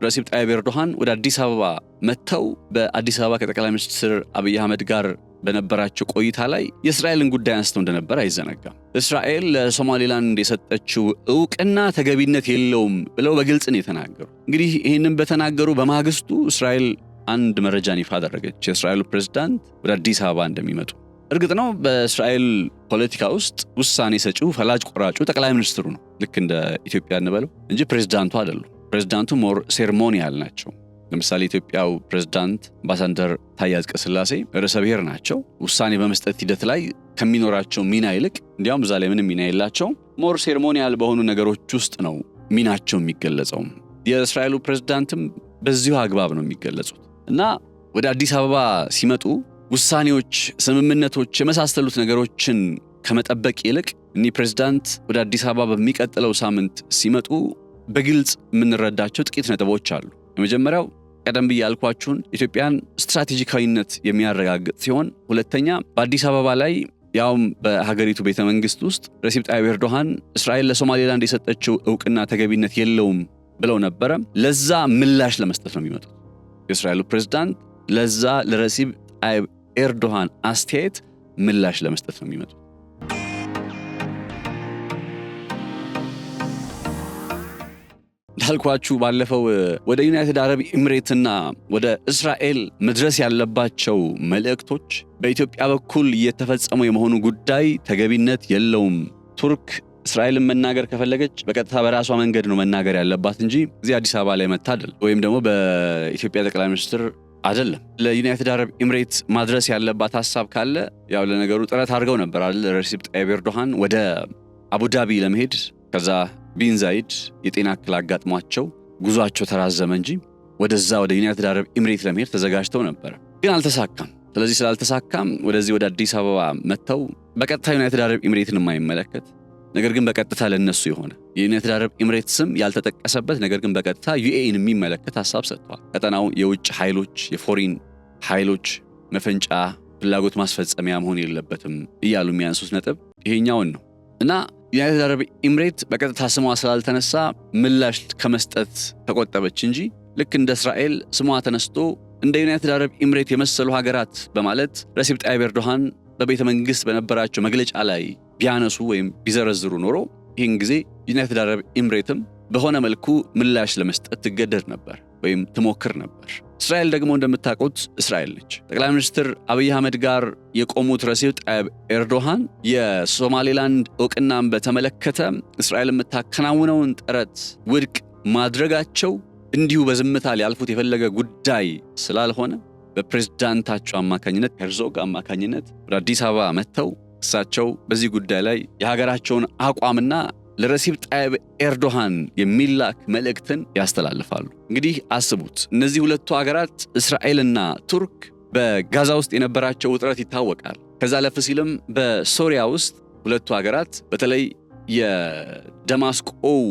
ረሲብ ጣይብ ኤርዶሃን ወደ አዲስ አበባ መጥተው በአዲስ አበባ ከጠቅላይ ሚኒስትር አብይ አህመድ ጋር በነበራቸው ቆይታ ላይ የእስራኤልን ጉዳይ አንስተው እንደነበር አይዘነጋም። እስራኤል ለሶማሌላንድ የሰጠችው ዕውቅና ተገቢነት የለውም ብለው በግልጽ ነው የተናገሩ። እንግዲህ ይህንን በተናገሩ በማግስቱ እስራኤል አንድ መረጃን ይፋ አደረገች። የእስራኤሉ ፕሬዝዳንት ወደ አዲስ አበባ እንደሚመጡ። እርግጥ ነው በእስራኤል ፖለቲካ ውስጥ ውሳኔ ሰጪው ፈላጭ ቆራጩ ጠቅላይ ሚኒስትሩ ነው፣ ልክ እንደ ኢትዮጵያ እንበለው እንጂ ፕሬዝዳንቱ አይደሉም። ፕሬዝዳንቱ ሞር ሴርሞኒያል ናቸው። ለምሳሌ ኢትዮጵያው ፕሬዝዳንት አምባሳደር ታዬ አጽቀሥላሴ ርዕሰ ብሔር ናቸው። ውሳኔ በመስጠት ሂደት ላይ ከሚኖራቸው ሚና ይልቅ እንዲያውም እዛ ላይ ምንም ሚና የላቸው፣ ሞር ሴርሞኒያል በሆኑ ነገሮች ውስጥ ነው ሚናቸው የሚገለጸው። የእስራኤሉ ፕሬዝዳንትም በዚሁ አግባብ ነው የሚገለጹት እና ወደ አዲስ አበባ ሲመጡ ውሳኔዎች፣ ስምምነቶች የመሳሰሉት ነገሮችን ከመጠበቅ ይልቅ እኒህ ፕሬዝዳንት ወደ አዲስ አበባ በሚቀጥለው ሳምንት ሲመጡ በግልጽ የምንረዳቸው ጥቂት ነጥቦች አሉ። የመጀመሪያው ቀደም ብዬ ያልኳችሁን ኢትዮጵያን ስትራቴጂካዊነት የሚያረጋግጥ ሲሆን፣ ሁለተኛ በአዲስ አበባ ላይ ያውም በሀገሪቱ ቤተ መንግስት ውስጥ ረሲብ ጣይብ ኤርዶሃን እስራኤል ለሶማሌላንድ የሰጠችው ዕውቅና ተገቢነት የለውም ብለው ነበረ። ለዛ ምላሽ ለመስጠት ነው የሚመጡት። የእስራኤሉ ፕሬዝዳንት ለዛ ለረሲብ ጣይብ ኤርዶሃን አስተያየት ምላሽ ለመስጠት ነው የሚመጡት። እንዳልኳችሁ ባለፈው ወደ ዩናይትድ አረብ ኤምሬትና ወደ እስራኤል መድረስ ያለባቸው መልእክቶች በኢትዮጵያ በኩል እየተፈጸሙ የመሆኑ ጉዳይ ተገቢነት የለውም። ቱርክ እስራኤልን መናገር ከፈለገች በቀጥታ በራሷ መንገድ ነው መናገር ያለባት እንጂ እዚህ አዲስ አበባ ላይ መታ አይደለም፣ ወይም ደግሞ በኢትዮጵያ ጠቅላይ ሚኒስትር አይደለም። ለዩናይትድ አረብ ኤምሬት ማድረስ ያለባት ሐሳብ ካለ ያው ለነገሩ ጥረት አድርገው ነበር አይደል? ረሲብ ጣይብ ኤርዶሃን ወደ አቡዳቢ ለመሄድ ከዛ ቢን ዛይድ የጤና እክል አጋጥሟቸው ጉዟቸው ተራዘመ እንጂ ወደዛ ወደ ዩናይትድ አረብ ኤምሬት ለመሄድ ተዘጋጅተው ነበር፣ ግን አልተሳካም። ስለዚህ ስላልተሳካም ወደዚህ ወደ አዲስ አበባ መጥተው በቀጥታ ዩናይትድ አረብ ኤምሬትን የማይመለከት ነገር ግን በቀጥታ ለነሱ የሆነ የዩናይትድ አረብ ኤምሬት ስም ያልተጠቀሰበት ነገር ግን በቀጥታ ዩኤኢን የሚመለከት ሐሳብ ሰጥቷል። ቀጠናው የውጭ ኃይሎች የፎሪን ኃይሎች መፈንጫ ፍላጎት ማስፈጸሚያ መሆን የለበትም እያሉ የሚያነሱት ነጥብ ይሄኛውን ነው እና ዩናይትድ አረብ ኤምሬት በቀጥታ ስሟ ስላልተነሳ ምላሽ ከመስጠት ተቆጠበች እንጂ ልክ እንደ እስራኤል ስሟ ተነስቶ እንደ ዩናይትድ አረብ ኤምሬት የመሰሉ ሀገራት በማለት ረሲብ ጣይብ ኤርዶሃን በቤተ መንግስት በነበራቸው መግለጫ ላይ ቢያነሱ ወይም ቢዘረዝሩ ኖሮ ይህን ጊዜ ዩናይትድ አረብ ኤምሬትም በሆነ መልኩ ምላሽ ለመስጠት ትገደድ ነበር ወይም ትሞክር ነበር። እስራኤል ደግሞ እንደምታውቁት እስራኤል ነች። ጠቅላይ ሚኒስትር አብይ አህመድ ጋር የቆሙት ረሲብ ጣይብ ኤርዶሃን የሶማሌላንድ ዕውቅናን በተመለከተ እስራኤል የምታከናውነውን ጥረት ውድቅ ማድረጋቸው እንዲሁ በዝምታ ሊያልፉት የፈለገ ጉዳይ ስላልሆነ በፕሬዝዳንታቸው አማካኝነት ሄርዞግ አማካኝነት ወደ አዲስ አበባ መጥተው እሳቸው በዚህ ጉዳይ ላይ የሀገራቸውን አቋምና ለረሲብ ጣይብ ኤርዶሃን የሚላክ መልእክትን ያስተላልፋሉ። እንግዲህ አስቡት፣ እነዚህ ሁለቱ ሀገራት እስራኤልና ቱርክ በጋዛ ውስጥ የነበራቸው ውጥረት ይታወቃል። ከዛ ለፍ ሲልም በሶሪያ ውስጥ ሁለቱ ሀገራት በተለይ የደማስቆው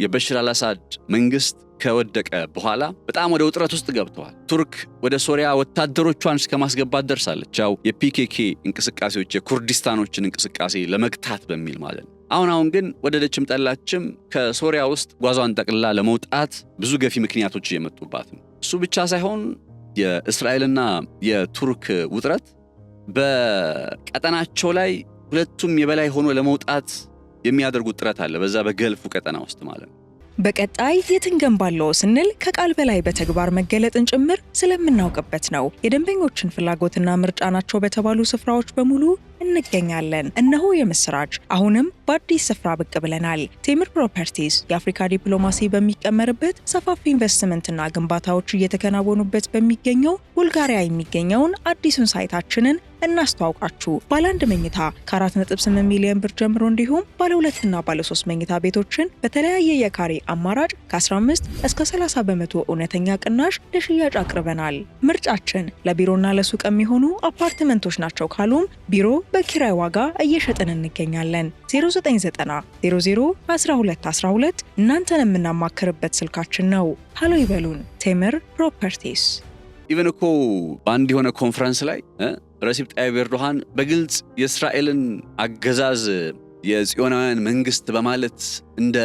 የበሽር አልአሳድ መንግስት ከወደቀ በኋላ በጣም ወደ ውጥረት ውስጥ ገብተዋል። ቱርክ ወደ ሶሪያ ወታደሮቿን እስከ ማስገባት ደርሳለች። ያው የፒኬኬ እንቅስቃሴዎች የኩርዲስታኖችን እንቅስቃሴ ለመግታት በሚል ማለት ነው። አሁን ግን ወደደችም ጠላችም ከሶሪያ ውስጥ ጓዟን ጠቅልላ ለመውጣት ብዙ ገፊ ምክንያቶች እየመጡባት ነው። እሱ ብቻ ሳይሆን የእስራኤልና የቱርክ ውጥረት በቀጠናቸው ላይ ሁለቱም የበላይ ሆኖ ለመውጣት የሚያደርጉት ጥረት አለ፣ በዛ በገልፉ ቀጠና ውስጥ ማለት ነው። በቀጣይ የትንገንባለው ስንል ከቃል በላይ በተግባር መገለጥን ጭምር ስለምናውቅበት ነው። የደንበኞችን ፍላጎትና ምርጫ ናቸው በተባሉ ስፍራዎች በሙሉ እንገኛለን። እነሆ የምስራች! አሁንም በአዲስ ስፍራ ብቅ ብለናል። ቴምር ፕሮፐርቲስ የአፍሪካ ዲፕሎማሲ በሚቀመርበት ሰፋፊ ኢንቨስትመንትና ግንባታዎች እየተከናወኑበት በሚገኘው ቡልጋሪያ የሚገኘውን አዲሱን ሳይታችንን እናስተዋውቃችሁ። ባለ 1 መኝታ ከ4.8 ሚሊዮን ብር ጀምሮ እንዲሁም ባለ 2 እና ባለ 3 መኝታ ቤቶችን በተለያየ የካሬ አማራጭ ከ15 እስከ 30 በመቶ እውነተኛ ቅናሽ ለሽያጭ አቅርበናል። ምርጫችን ለቢሮና ለሱቅ የሚሆኑ አፓርትመንቶች ናቸው ካሉም ቢሮ በኪራይ ዋጋ እየሸጥን እንገኛለን። 0990 00 1212 እናንተን የምናማክርበት ስልካችን ነው። ሃሎ ይበሉን። ቴምር ፕሮፐርቲስ። ኢቨን እኮ በአንድ የሆነ ኮንፈረንስ ላይ ረሲብ ጣይብ ኤርዶሃን በግልጽ የእስራኤልን አገዛዝ የጽዮናውያን መንግስት በማለት እንደ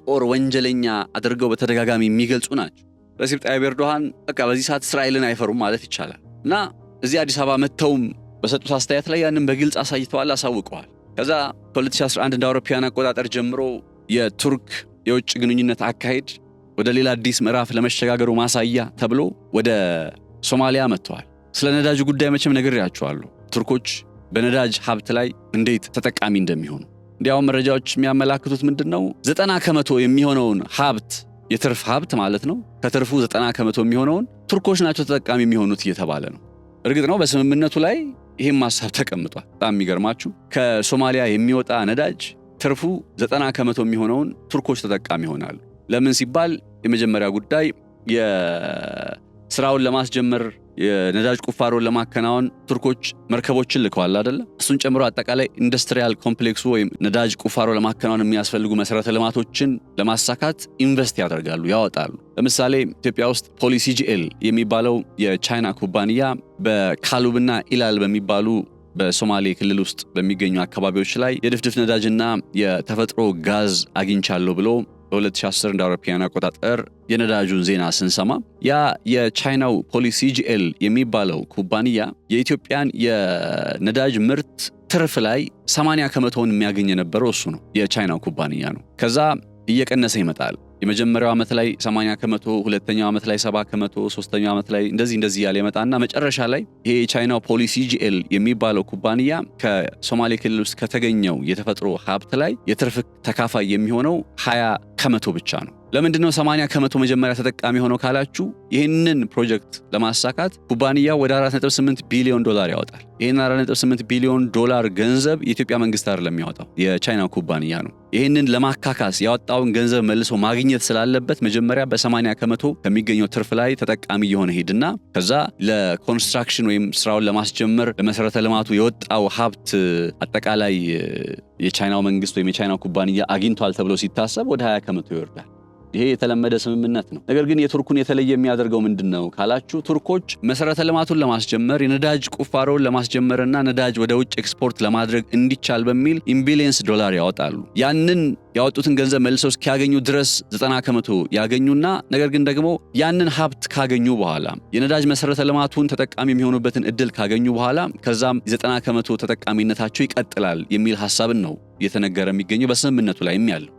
ጦር ወንጀለኛ አድርገው በተደጋጋሚ የሚገልጹ ናቸው። ረሲብ ጣይብ ኤርዶሃን በቃ በዚህ ሰዓት እስራኤልን አይፈሩም ማለት ይቻላል። እና እዚህ አዲስ አበባ መጥተውም በሰጡት አስተያየት ላይ ያንን በግልጽ አሳይተዋል፣ አሳውቀዋል። ከዛ ከ2011 እንደ አውሮፓውያን አቆጣጠር ጀምሮ የቱርክ የውጭ ግንኙነት አካሄድ ወደ ሌላ አዲስ ምዕራፍ ለመሸጋገሩ ማሳያ ተብሎ ወደ ሶማሊያ መጥተዋል። ስለ ነዳጅ ጉዳይ መቼም ነግሬያችኋለሁ። ቱርኮች በነዳጅ ሀብት ላይ እንዴት ተጠቃሚ እንደሚሆኑ። እንዲያውም መረጃዎች የሚያመላክቱት ምንድነው 90% የሚሆነውን ሀብት የትርፍ ሀብት ማለት ነው፣ ከትርፉ 90% የሚሆነውን ቱርኮች ናቸው ተጠቃሚ የሚሆኑት እየተባለ ነው። እርግጥ ነው በስምምነቱ ላይ ይሄም ሐሳብ ተቀምጧል። በጣም የሚገርማችሁ ከሶማሊያ የሚወጣ ነዳጅ ትርፉ 90% የሚሆነውን ቱርኮች ተጠቃሚ ይሆናሉ። ለምን ሲባል የመጀመሪያ ጉዳይ የስራውን ለማስጀመር የነዳጅ ቁፋሮን ለማከናወን ቱርኮች መርከቦችን ልከዋል አይደል? እሱን ጨምሮ አጠቃላይ ኢንዱስትሪያል ኮምፕሌክሱ ወይም ነዳጅ ቁፋሮ ለማከናወን የሚያስፈልጉ መሰረተ ልማቶችን ለማሳካት ኢንቨስት ያደርጋሉ፣ ያወጣሉ። ለምሳሌ ኢትዮጵያ ውስጥ ፖሊሲጂኤል የሚባለው የቻይና ኩባንያ በካሉብና ኢላል በሚባሉ በሶማሌ ክልል ውስጥ በሚገኙ አካባቢዎች ላይ የድፍድፍ ነዳጅና የተፈጥሮ ጋዝ አግኝቻለሁ ብሎ በ2010 እንደ አውሮፓውያን አቆጣጠር የነዳጁን ዜና ስንሰማ ያ የቻይናው ፖሊሲጂኤል የሚባለው ኩባንያ የኢትዮጵያን የነዳጅ ምርት ትርፍ ላይ 80% የሚያገኝ የነበረው እሱ ነው፣ የቻይናው ኩባንያ ነው። ከዛ እየቀነሰ ይመጣል። የመጀመሪያው ዓመት ላይ 80%፣ ሁለተኛው ዓመት ላይ 70%፣ ሶስተኛው ዓመት ላይ እንደዚህ ያለ ይመጣና መጨረሻ ላይ ይሄ የቻይናው ፖሊሲጂኤል የሚባለው ኩባንያ ከሶማሌ ክልል ውስጥ ከተገኘው የተፈጥሮ ሀብት ላይ የትርፍ ተካፋይ የሚሆነው 20% ብቻ ነው። ለምንድነው 80% መጀመሪያ ተጠቃሚ ሆነው ካላችሁ፣ ይህንን ፕሮጀክት ለማሳካት ኩባንያው ወደ $4.8 ቢሊዮን ያወጣል። ይህን $4.8 ቢሊዮን ገንዘብ የኢትዮጵያ መንግስት አይደለም የሚያወጣው፣ የቻይናው ኩባንያ ነው። ይህንን ለማካካስ ያወጣውን ገንዘብ መልሶ ማግኘት ስላለበት መጀመሪያ በ80% ከሚገኘው ትርፍ ላይ ተጠቃሚ የሆነ ሄድና ከዛ ለኮንስትራክሽን ወይም ስራውን ለማስጀመር ለመሰረተ ልማቱ የወጣው ሀብት አጠቃላይ የቻይናው መንግስት ወይም የቻይናው ኩባንያ አግኝቷል ተብሎ ሲታሰብ ወደ 20% ይወርዳል። ይሄ የተለመደ ስምምነት ነው። ነገር ግን የቱርኩን የተለየ የሚያደርገው ምንድነው ካላችሁ፣ ቱርኮች መሰረተ ልማቱን ለማስጀመር የነዳጅ ቁፋሮውን ለማስጀመርና ነዳጅ ወደ ውጭ ኤክስፖርት ለማድረግ እንዲቻል በሚል $ቢሊየንስ ያወጣሉ። ያንን ያወጡትን ገንዘብ መልሰው እስኪያገኙ ድረስ 90% ያገኙና ነገር ግን ደግሞ ያንን ሀብት ካገኙ በኋላ የነዳጅ መሰረተ ልማቱን ተጠቃሚ የሚሆኑበትን እድል ካገኙ በኋላ ከዛም 90% ተጠቃሚነታቸው ይቀጥላል የሚል ሐሳብን ነው እየተነገረ የሚገኘው በስምምነቱ ላይ ያለው።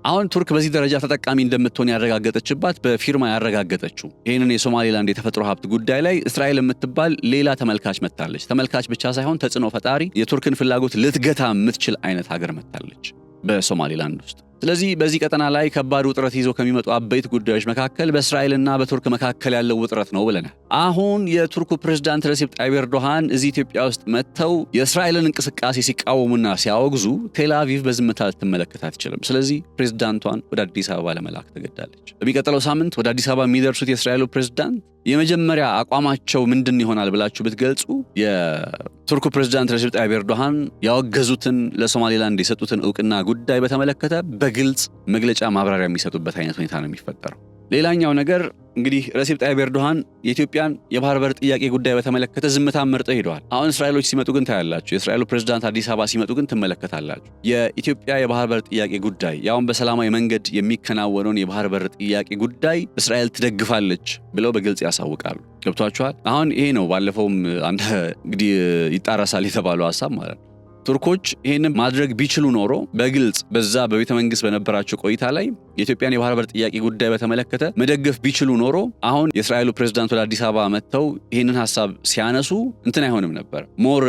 አሁን ቱርክ በዚህ ደረጃ ተጠቃሚ እንደምትሆን ያረጋገጠችባት በፊርማ ያረጋገጠችው ይህንን የሶማሌላንድ የተፈጥሮ ሀብት ጉዳይ ላይ እስራኤል የምትባል ሌላ ተመልካች መታለች። ተመልካች ብቻ ሳይሆን ተጽዕኖ ፈጣሪ፣ የቱርክን ፍላጎት ልትገታ የምትችል አይነት ሀገር መታለች በሶማሌላንድ ውስጥ። ስለዚህ በዚህ ቀጠና ላይ ከባድ ውጥረት ይዞ ከሚመጡ አበይት ጉዳዮች መካከል በእስራኤልና በቱርክ መካከል ያለው ውጥረት ነው ብለናል። አሁን የቱርኩ ፕሬዝዳንት ረሲፕ ጣይብ ኤርዶሃን እዚህ ኢትዮጵያ ውስጥ መጥተው የእስራኤልን እንቅስቃሴ ሲቃወሙና ሲያወግዙ ቴል አቪቭ በዝምታ ልትመለከት አትችልም። ስለዚህ ፕሬዝዳንቷን ወደ አዲስ አበባ ለመላክ ተገዳለች። በሚቀጥለው ሳምንት ወደ አዲስ አበባ የሚደርሱት የእስራኤሉ ፕሬዝዳንት የመጀመሪያ አቋማቸው ምንድን ይሆናል ብላችሁ ብትገልጹ የቱርኩ ፕሬዝዳንት ረሲፕ ጣይብ ኤርዶሃን ያወገዙትን ለሶማሌላንድ የሰጡትን ዕውቅና ጉዳይ በተመለከተ በግልጽ መግለጫ ማብራሪያ የሚሰጡበት አይነት ሁኔታ ነው የሚፈጠረው። ሌላኛው ነገር እንግዲህ ረሲፕ ጣይብ ኤርዶሃን የኢትዮጵያን የባህር በር ጥያቄ ጉዳይ በተመለከተ ዝምታን መርጠው ሄደዋል። አሁን እስራኤሎች ሲመጡ ግን ታያላችሁ። የእስራኤሉ ፕሬዝዳንት አዲስ አበባ ሲመጡ ግን ትመለከታላችሁ። የኢትዮጵያ የባህር በር ጥያቄ ጉዳይ ያውን በሰላማዊ መንገድ የሚከናወነውን የባህር በር ጥያቄ ጉዳይ እስራኤል ትደግፋለች ብለው በግልጽ ያሳውቃሉ። ገብቷችኋል? አሁን ይሄ ነው ባለፈውም አንድ እንግዲህ ይጣረሳል የተባለው ሐሳብ ማለት ነው። ቱርኮች ይሄንን ማድረግ ቢችሉ ኖሮ በግልጽ በዛ በቤተ መንግስት በነበራቸው ቆይታ ላይ የኢትዮጵያን የባህር በር ጥያቄ ጉዳይ በተመለከተ መደገፍ ቢችሉ ኖሮ አሁን የእስራኤሉ ፕሬዝዳንት ወደ አዲስ አበባ መጥተው ይሄንን ሐሳብ ሲያነሱ እንትን አይሆንም ነበር። ሞር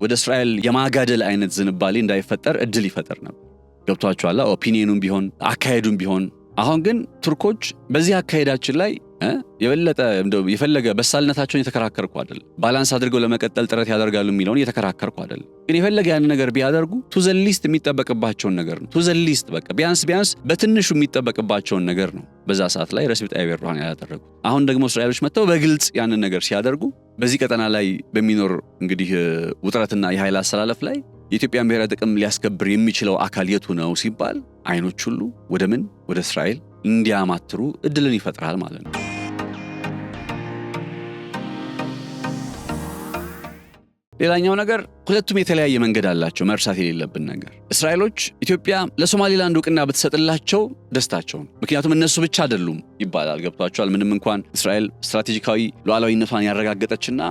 ወደ እስራኤል የማጋደል አይነት ዝንባሌ እንዳይፈጠር እድል ይፈጠር ነበር። ገብቷችኋል? ኦፒኒየኑም ቢሆን አካሄዱም ቢሆን። አሁን ግን ቱርኮች በዚህ አካሄዳችን ላይ የበለጠ የፈለገ በሳልነታቸውን የተከራከርኩ አይደል፣ ባላንስ አድርገው ለመቀጠል ጥረት ያደርጋሉ የሚለውን የተከራከርኩ አይደል። ግን የፈለገ ያን ነገር ቢያደርጉ ቱ ዘ ሊስት የሚጠበቅባቸውን ነገር ነው። ቱ ዘ ሊስት በቃ ቢያንስ በትንሹ የሚጠበቅባቸውን ነገር ነው በዛ ሰዓት ላይ ረሲፕ ጣይብ ኤርዶሃን ያደረጉ። አሁን ደግሞ እስራኤሎች መጥተው በግልጽ ያንን ነገር ሲያደርጉ በዚህ ቀጠና ላይ በሚኖር እንግዲህ ውጥረትና የኃይል አሰላለፍ ላይ የኢትዮጵያን ብሔራዊ ጥቅም ሊያስከብር የሚችለው አካል የቱ ነው ሲባል አይኖች ሁሉ ወደ እስራኤል እንዲያማትሩ እድልን ይፈጥራል ማለት ነው። ሌላኛው ነገር ሁለቱም የተለያየ መንገድ አላቸው። መርሳት የሌለብን ነገር እስራኤሎች ኢትዮጵያ ለሶማሌላንድ ዕውቅና ብትሰጥላቸው ደስታቸው ነው። ምክንያቱም እነሱ ብቻ አይደሉም ይባላል። ገብቷቸዋል? ምንም እንኳን እስራኤል ስትራቴጂካዊ ሉዓላዊነቷን ያረጋገጠችና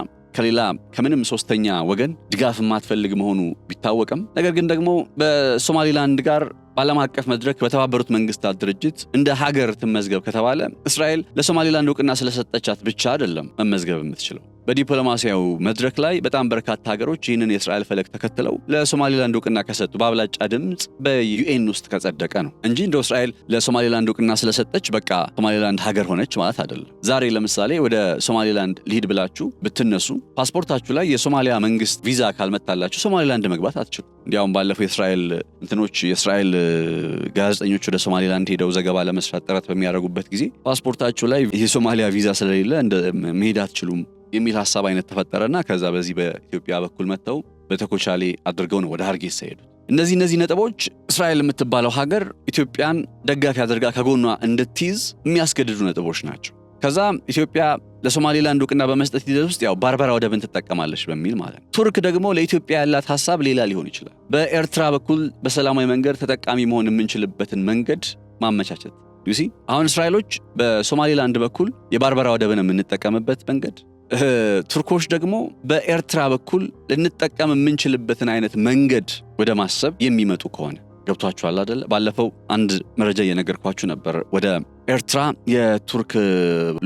ከምንም ሶስተኛ ወገን ድጋፍ የማትፈልግ መሆኑ ቢታወቅም ነገር ግን ደግሞ በሶማሌላንድ ጋር በዓለም አቀፍ መድረክ በተባበሩት መንግስታት ድርጅት እንደ ሀገር ትመዝገብ ከተባለ እስራኤል ለሶማሌላንድ ዕውቅና ስለሰጠቻት ብቻ አይደለም መመዝገብ የምትችለው። በዲፕሎማሲያዊ መድረክ ላይ በጣም በርካታ ሀገሮች ይህንን የእስራኤል ፈለግ ተከትለው ለሶማሌላንድ ዕውቅና ከሰጡ በአብላጫ ድምፅ በዩኤን ውስጥ ከጸደቀ ነው እንጂ እንደው እስራኤል ለሶማሌላንድ ዕውቅና ስለሰጠች በቃ ሶማሌላንድ ሀገር ሆነች ማለት አይደለም። ዛሬ ለምሳሌ ወደ ሶማሌላንድ ሊሄድ ብላችሁ ብትነሱ ፓስፖርታችሁ ላይ የሶማሊያ መንግስት ቪዛ ካልመታላችሁ ሶማሌላንድ መግባት አትችሉ። እንዲያውም ባለፈው የእስራኤል ጋዜጠኞች ወደ ሶማሌላንድ ሄደው ዘገባ ለመስራት ጥረት በሚያደርጉበት ጊዜ ፓስፖርታችሁ ላይ የሶማሊያ ቪዛ ስለሌለ መሄድ አትችሉም የሚል ሐሳብ አይነት ተፈጠረና ከዛ በዚህ በኢትዮጵያ በኩል መጥተው በተኮቻሌ አድርገው ነው ወደ ሀርጌሳ ሄዱት። እነዚህ ነጥቦች እስራኤል የምትባለው ሀገር ኢትዮጵያን ደጋፊ አድርጋ ከጎኗ እንድትይዝ የሚያስገድዱ ነጥቦች ናቸው። ከዛ ኢትዮጵያ ለሶማሌላንድ ዕውቅና በመስጠት ሂደት ውስጥ ያው ባርበራ ወደብን ትጠቀማለች በሚል ማለት ነው። ቱርክ ደግሞ ለኢትዮጵያ ያላት ሐሳብ ሌላ ሊሆን ይችላል። በኤርትራ በኩል በሰላማዊ መንገድ ተጠቃሚ መሆን የምንችልበትን መንገድ ማመቻቸት ዩሲ አሁን እስራኤሎች በሶማሌላንድ በኩል የባርበራ ወደብን የምንጠቀምበት መንገድ፣ ቱርኮች ደግሞ በኤርትራ በኩል ልንጠቀም የምንችልበትን አይነት መንገድ ወደ ማሰብ የሚመጡ ከሆነ ገብቷችኋል አይደል? ባለፈው አንድ መረጃ እየነገርኳችሁ ነበር። ወደ ኤርትራ የቱርክ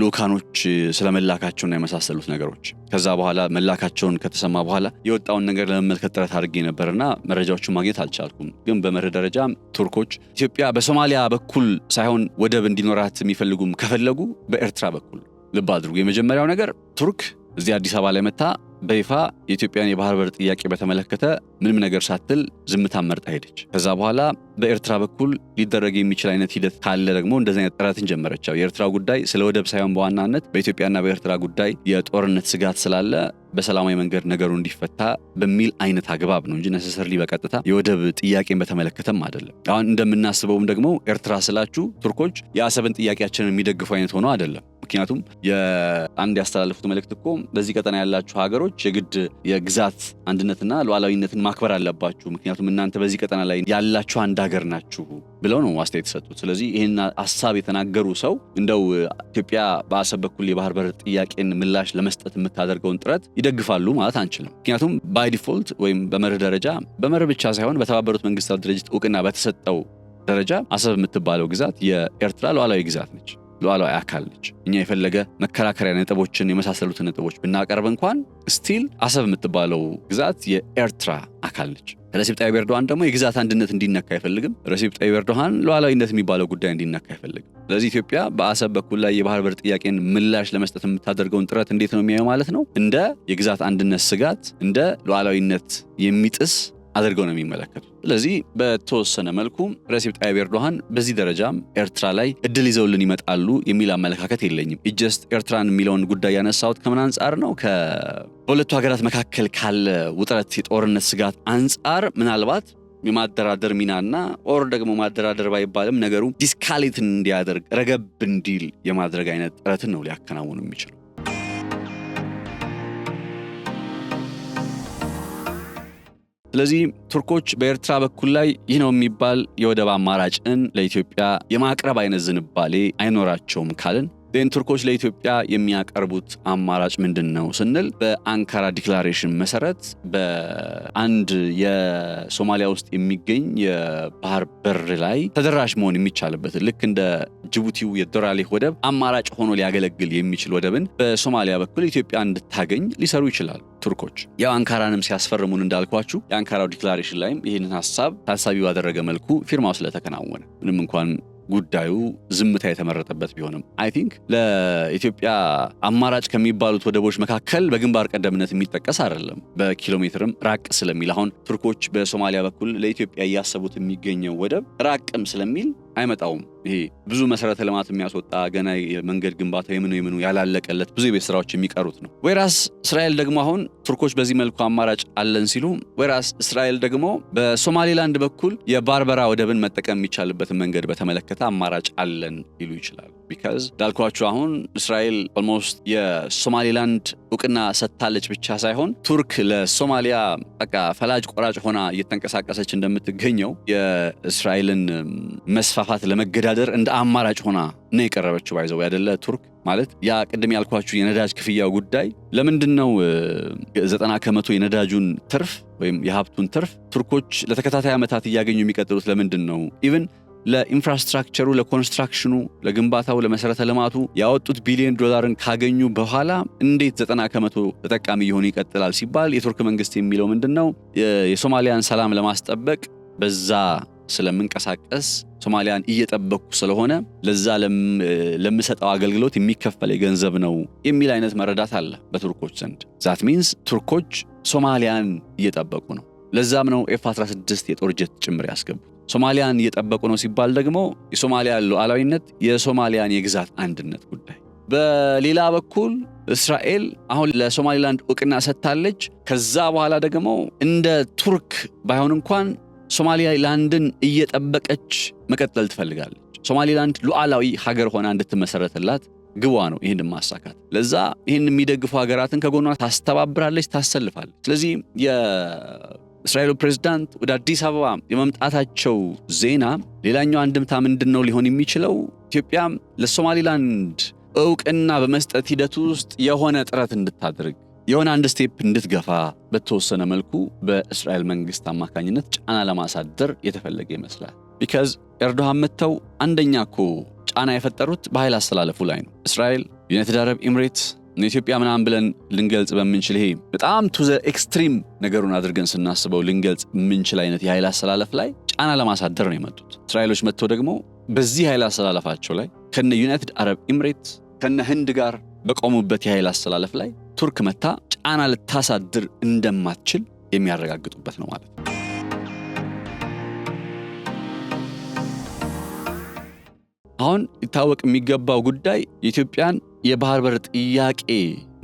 ልኡካኖች ስለመላካቸውና የመሳሰሉት ነገሮች ከዛ በኋላ መላካቸውን ከተሰማ በኋላ የወጣውን ነገር ለመመልከት ጥረት አድርጌ ነበርና መረጃዎቹን ማግኘት አልቻልኩም። ግን በመርህ ደረጃ ቱርኮች ኢትዮጵያ በሶማሊያ በኩል ሳይሆን ወደብ እንዲኖራት የሚፈልጉም ከፈለጉ በኤርትራ በኩል ልብ አድርጉ። የመጀመሪያው ነገር ቱርክ እዚህ አዲስ አበባ ላይ መታ በይፋ የኢትዮጵያን የባህር በር ጥያቄ በተመለከተ ምንም ነገር ሳትል ዝምታን መርጣ ሄደች። ከዛ በኋላ በኤርትራ በኩል ሊደረግ የሚችል አይነት ሂደት ካለ ደግሞ እንደዚህ አይነት ጥረትን ጀመረች። የኤርትራ ጉዳይ ስለ ወደብ ሳይሆን በዋናነት በኢትዮጵያና በኤርትራ ጉዳይ የጦርነት ስጋት ስላለ በሰላማዊ መንገድ ነገሩ እንዲፈታ በሚል አይነት አግባብ ነው እንጂ ነሰሰርሊ በቀጥታ የወደብ ጥያቄን በተመለከተም አይደለም። አሁን እንደምናስበውም ደግሞ ኤርትራ ስላችሁ ቱርኮች የአሰብን ጥያቄያችንን የሚደግፉ አይነት ሆኖ አይደለም። ምክንያቱም የአንድ ያስተላለፉት መልእክት እኮ በዚህ ቀጠና ያላችሁ ሀገሮች የግድ የግዛት አንድነትና ሉዓላዊነትን ማክበር አለባችሁ፣ ምክንያቱም እናንተ በዚህ ቀጠና ላይ ያላችሁ አንድ ሀገር ናችሁ ብለው ነው አስተያየት የሰጡት። ስለዚህ ይህን ሀሳብ የተናገሩ ሰው እንደው ኢትዮጵያ በአሰብ በኩል የባህር በር ጥያቄን ምላሽ ለመስጠት የምታደርገውን ጥረት ይደግፋሉ ማለት አንችልም። ምክንያቱም ባይ ዲፎልት ወይም በመርህ ደረጃ በመርህ ብቻ ሳይሆን በተባበሩት መንግስታት ድርጅት ዕውቅና በተሰጠው ደረጃ አሰብ የምትባለው ግዛት የኤርትራ ሉዓላዊ ግዛት ነች፣ ሉዓላዊ አካል ነች። እኛ የፈለገ መከራከሪያ ነጥቦችን የመሳሰሉትን ነጥቦች ብናቀርብ እንኳን ስቲል አሰብ የምትባለው ግዛት የኤርትራ አካል ነች። ረሲፕ ጣይብ ኤርዶሃን ደግሞ የግዛት አንድነት እንዲነካ አይፈልግም። ረሲፕ ጣይብ ኤርዶሃን ሉዓላዊነት የሚባለው ጉዳይ እንዲነካ አይፈልግም። ስለዚህ ኢትዮጵያ በአሰብ በኩል ላይ የባህር በር ጥያቄን ምላሽ ለመስጠት የምታደርገውን ጥረት እንዴት ነው የሚያየው ማለት ነው? እንደ የግዛት አንድነት ስጋት፣ እንደ ሉዓላዊነት የሚጥስ አድርገው ነው የሚመለከቱት። ስለዚህ በተወሰነ መልኩ ረሲፕ ጣይብ ኤርዶሃን በዚህ ደረጃም ኤርትራ ላይ እድል ይዘውልን ይመጣሉ የሚል አመለካከት የለኝም። ኢጀስት ኤርትራን የሚለውን ጉዳይ ያነሳሁት ከምን አንጻር ነው? በሁለቱ ሀገራት መካከል ካለ ውጥረት፣ የጦርነት ስጋት አንጻር ምናልባት የማደራደር ሚናና ኦር ደግሞ ማደራደር ባይባልም ነገሩ ዲስካሌት እንዲያደርግ ረገብ እንዲል የማድረግ አይነት ጥረትን ነው ሊያከናውኑ የሚችሉ። ስለዚህ ቱርኮች በኤርትራ በኩል ላይ ይህ ነው የሚባል የወደብ አማራጭን ለኢትዮጵያ የማቅረብ አይነት ዝንባሌ አይኖራቸውም ካልን ቱርኮች ለኢትዮጵያ የሚያቀርቡት አማራጭ ምንድነው ስንል በአንካራ ዲክላሬሽን መሰረት በአንድ የሶማሊያ ውስጥ የሚገኝ የባህር በር ላይ ተደራሽ መሆን የሚቻልበት ልክ እንደ ጅቡቲው የዶራሌህ ወደብ አማራጭ ሆኖ ሊያገለግል የሚችል ወደብን በሶማሊያ በኩል ኢትዮጵያ እንድታገኝ ሊሰሩ ይችላሉ ቱርኮች። ያው አንካራንም ሲያስፈርሙን እንዳልኳችሁ የአንካራው ዲክላሬሽን ላይም ይህንን ሐሳብ ታሳቢ ባደረገ መልኩ ፊርማው ስለተከናወነ ምንም እንኳን ጉዳዩ ዝምታ የተመረጠበት ቢሆንም አይ ቲንክ ለኢትዮጵያ አማራጭ ከሚባሉት ወደቦች መካከል በግንባር ቀደምነት የሚጠቀስ አይደለም። በኪሎ ሜትርም ራቅ ስለሚል አሁን ቱርኮች በሶማሊያ በኩል ለኢትዮጵያ እያሰቡት የሚገኘው ወደብ ራቅም ስለሚል አይመጣውም። ይሄ ብዙ መሰረተ ልማት የሚያስወጣ ገና የመንገድ ግንባታ የምኑ ያላለቀለት ብዙ የቤት ስራዎች የሚቀሩት ነው። ወይራስ እስራኤል ደግሞ አሁን ቱርኮች በዚህ መልኩ አማራጭ አለን ሲሉ ወይራስ እስራኤል ደግሞ በሶማሌላንድ በኩል የባርበራ ወደብን መጠቀም የሚቻልበትን መንገድ በተመለከተ አማራጭ አለን ሊሉ ይችላሉ። ቢካዝ ዳልኳችሁ አሁን እስራኤል ኦልሞስት የሶማሌላንድ እውቅና ሰጥታለች ብቻ ሳይሆን ቱርክ ለሶማሊያ በቃ ፈላጅ ቆራጭ ሆና እየተንቀሳቀሰች እንደምትገኘው የእስራኤልን መስፋፋት ለመገዳደር እንደ አማራጭ ሆና ነው የቀረበችው። ባይዘው ያደለ ቱርክ ማለት ያ ቅድም ያልኳችሁ የነዳጅ ክፍያው ጉዳይ ለምንድነው 90% የነዳጁን ትርፍ ወይም የሀብቱን ትርፍ ቱርኮች ለተከታታይ ዓመታት እያገኙ የሚቀጥሉት ለምንድነው? ኢቭን ለኢንፍራስትራክቸሩ፣ ለኮንስትራክሽኑ፣ ለግንባታው፣ ለመሰረተ ልማቱ ያወጡት ቢሊዮን ዶላርን ካገኙ በኋላ እንዴት 90% ተጠቃሚ ይሆኑ ይቀጥላል ሲባል የቱርክ መንግስት የሚለው ምንድነው? የሶማሊያን ሰላም ለማስጠበቅ በዛ ስለምንቀሳቀስ ሶማሊያን እየጠበቁ ስለሆነ ለዛ ለምሰጠው አገልግሎት የሚከፈል ገንዘብ ነው የሚል አይነት መረዳት አለ በቱርኮች ዘንድ። ዛት ሚንስ ቱርኮች ሶማሊያን እየጠበቁ ነው። ለዛም ነው ኤፍ-16 የጦር ጀት ጭምር ያስገቡ። ሶማሊያን እየጠበቁ ነው ሲባል ደግሞ የሶማሊያ ሉዓላዊነት፣ የሶማሊያን የግዛት አንድነት ጉዳይ። በሌላ በኩል እስራኤል አሁን ለሶማሊላንድ እውቅና ሰጥታለች። ከዛ በኋላ ደግሞ እንደ ቱርክ ባይሆን እንኳን ሶማሊላንድን እየጠበቀች መቀጠል ትፈልጋለች። ሶማሊላንድ ሉዓላዊ ሀገር ሆና እንድትመሰረትላት ግቧ ነው ይህንን ማሳካት። ለዛ ይህን የሚደግፉ ሀገራትን ከጎኗ ታስተባብራለች፣ ታሰልፋለች። ስለዚህ የእስራኤሉ ፕሬዝዳንት ወደ አዲስ አበባ የመምጣታቸው ዜና ሌላኛው አንድምታ ምንድነው ሊሆን የሚችለው? ኢትዮጵያ ለሶማሊላንድ እውቅና በመስጠት ሂደት ውስጥ የሆነ ጥረት እንድታደርግ የሆነ አንድ ስቴፕ እንድትገፋ በተወሰነ መልኩ በእስራኤል መንግስት አማካኝነት ጫና ለማሳደር የተፈለገ ይመስላል። ቢካዝ ኤርዶሃን መተው አንደኛ እኮ ጫና የፈጠሩት በኃይል አስተላለፉ ላይ ነው። እስራኤል፣ ዩናይትድ አረብ ኤሚሬትስ፣ ኢትዮጵያ ምናምን ብለን ልንገልጽ በምንችል ይሄ በጣም ቱ ዘ ኤክስትሪም ነገሩን አድርገን ስናስበው ልንገልጽ የምንችል አይነት የኃይል አስተላለፍ ላይ ጫና ለማሳደር ነው የመጡት። እስራኤሎች መተው ደግሞ በዚህ ኃይል አስተላለፋቸው ላይ ከነ ዩናይትድ አረብ ኤሚሬትስ ከነ ህንድ ጋር በቆሙበት የኃይል አስተላለፍ ላይ ቱርክ መታ ጫና ልታሳድር እንደማትችል የሚያረጋግጡበት ነው ማለት ነው። አሁን ይታወቅ የሚገባው ጉዳይ የኢትዮጵያን የባህር በር ጥያቄ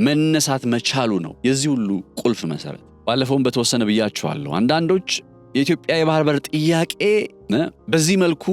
መነሳት መቻሉ ነው የዚህ ሁሉ ቁልፍ መሰረት። ባለፈውም በተወሰነ ብያችኋለሁ። አንዳንዶች የኢትዮጵያ የባህር በር ጥያቄ በዚህ መልኩ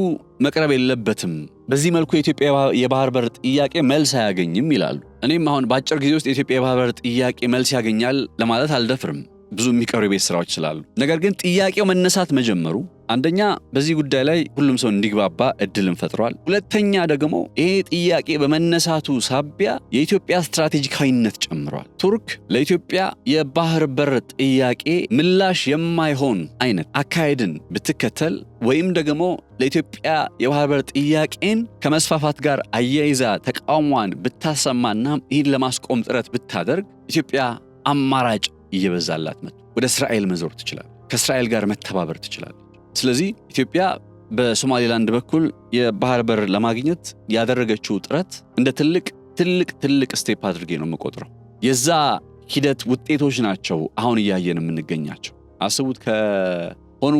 መቅረብ የለበትም፣ በዚህ መልኩ የኢትዮጵያ የባህር በር ጥያቄ መልስ አያገኝም ይላሉ። እኔም አሁን በአጭር ጊዜ ውስጥ የኢትዮጵያ የባህር በር ጥያቄ መልስ ያገኛል ለማለት አልደፍርም፣ ብዙ የሚቀሩ የቤት ስራዎች ስላሉ። ነገር ግን ጥያቄው መነሳት መጀመሩ አንደኛ በዚህ ጉዳይ ላይ ሁሉም ሰው እንዲግባባ እድልን ፈጥሯል። ሁለተኛ ደግሞ ይሄ ጥያቄ በመነሳቱ ሳቢያ የኢትዮጵያ ስትራቴጂካዊነት ጨምሯል። ቱርክ ለኢትዮጵያ የባህር በር ጥያቄ ምላሽ የማይሆን አይነት አካሄድን ብትከተል ወይም ደግሞ ለኢትዮጵያ የባህር በር ጥያቄን ከመስፋፋት ጋር አያይዛ ተቃውሟን ብታሰማና ይህን ለማስቆም ጥረት ብታደርግ ኢትዮጵያ አማራጭ እየበዛላት መጥቶ ወደ እስራኤል መዞር ትችላለች። ከእስራኤል ጋር መተባበር ትችላለች። ስለዚህ ኢትዮጵያ በሶማሌላንድ በኩል የባህር በር ለማግኘት ያደረገችው ጥረት እንደ ትልቅ ስቴፕ አድርጌ ነው የምቆጥረው። የዛ ሂደት ውጤቶች ናቸው አሁን እያየን የምንገኛቸው። አስቡት ከሆኑ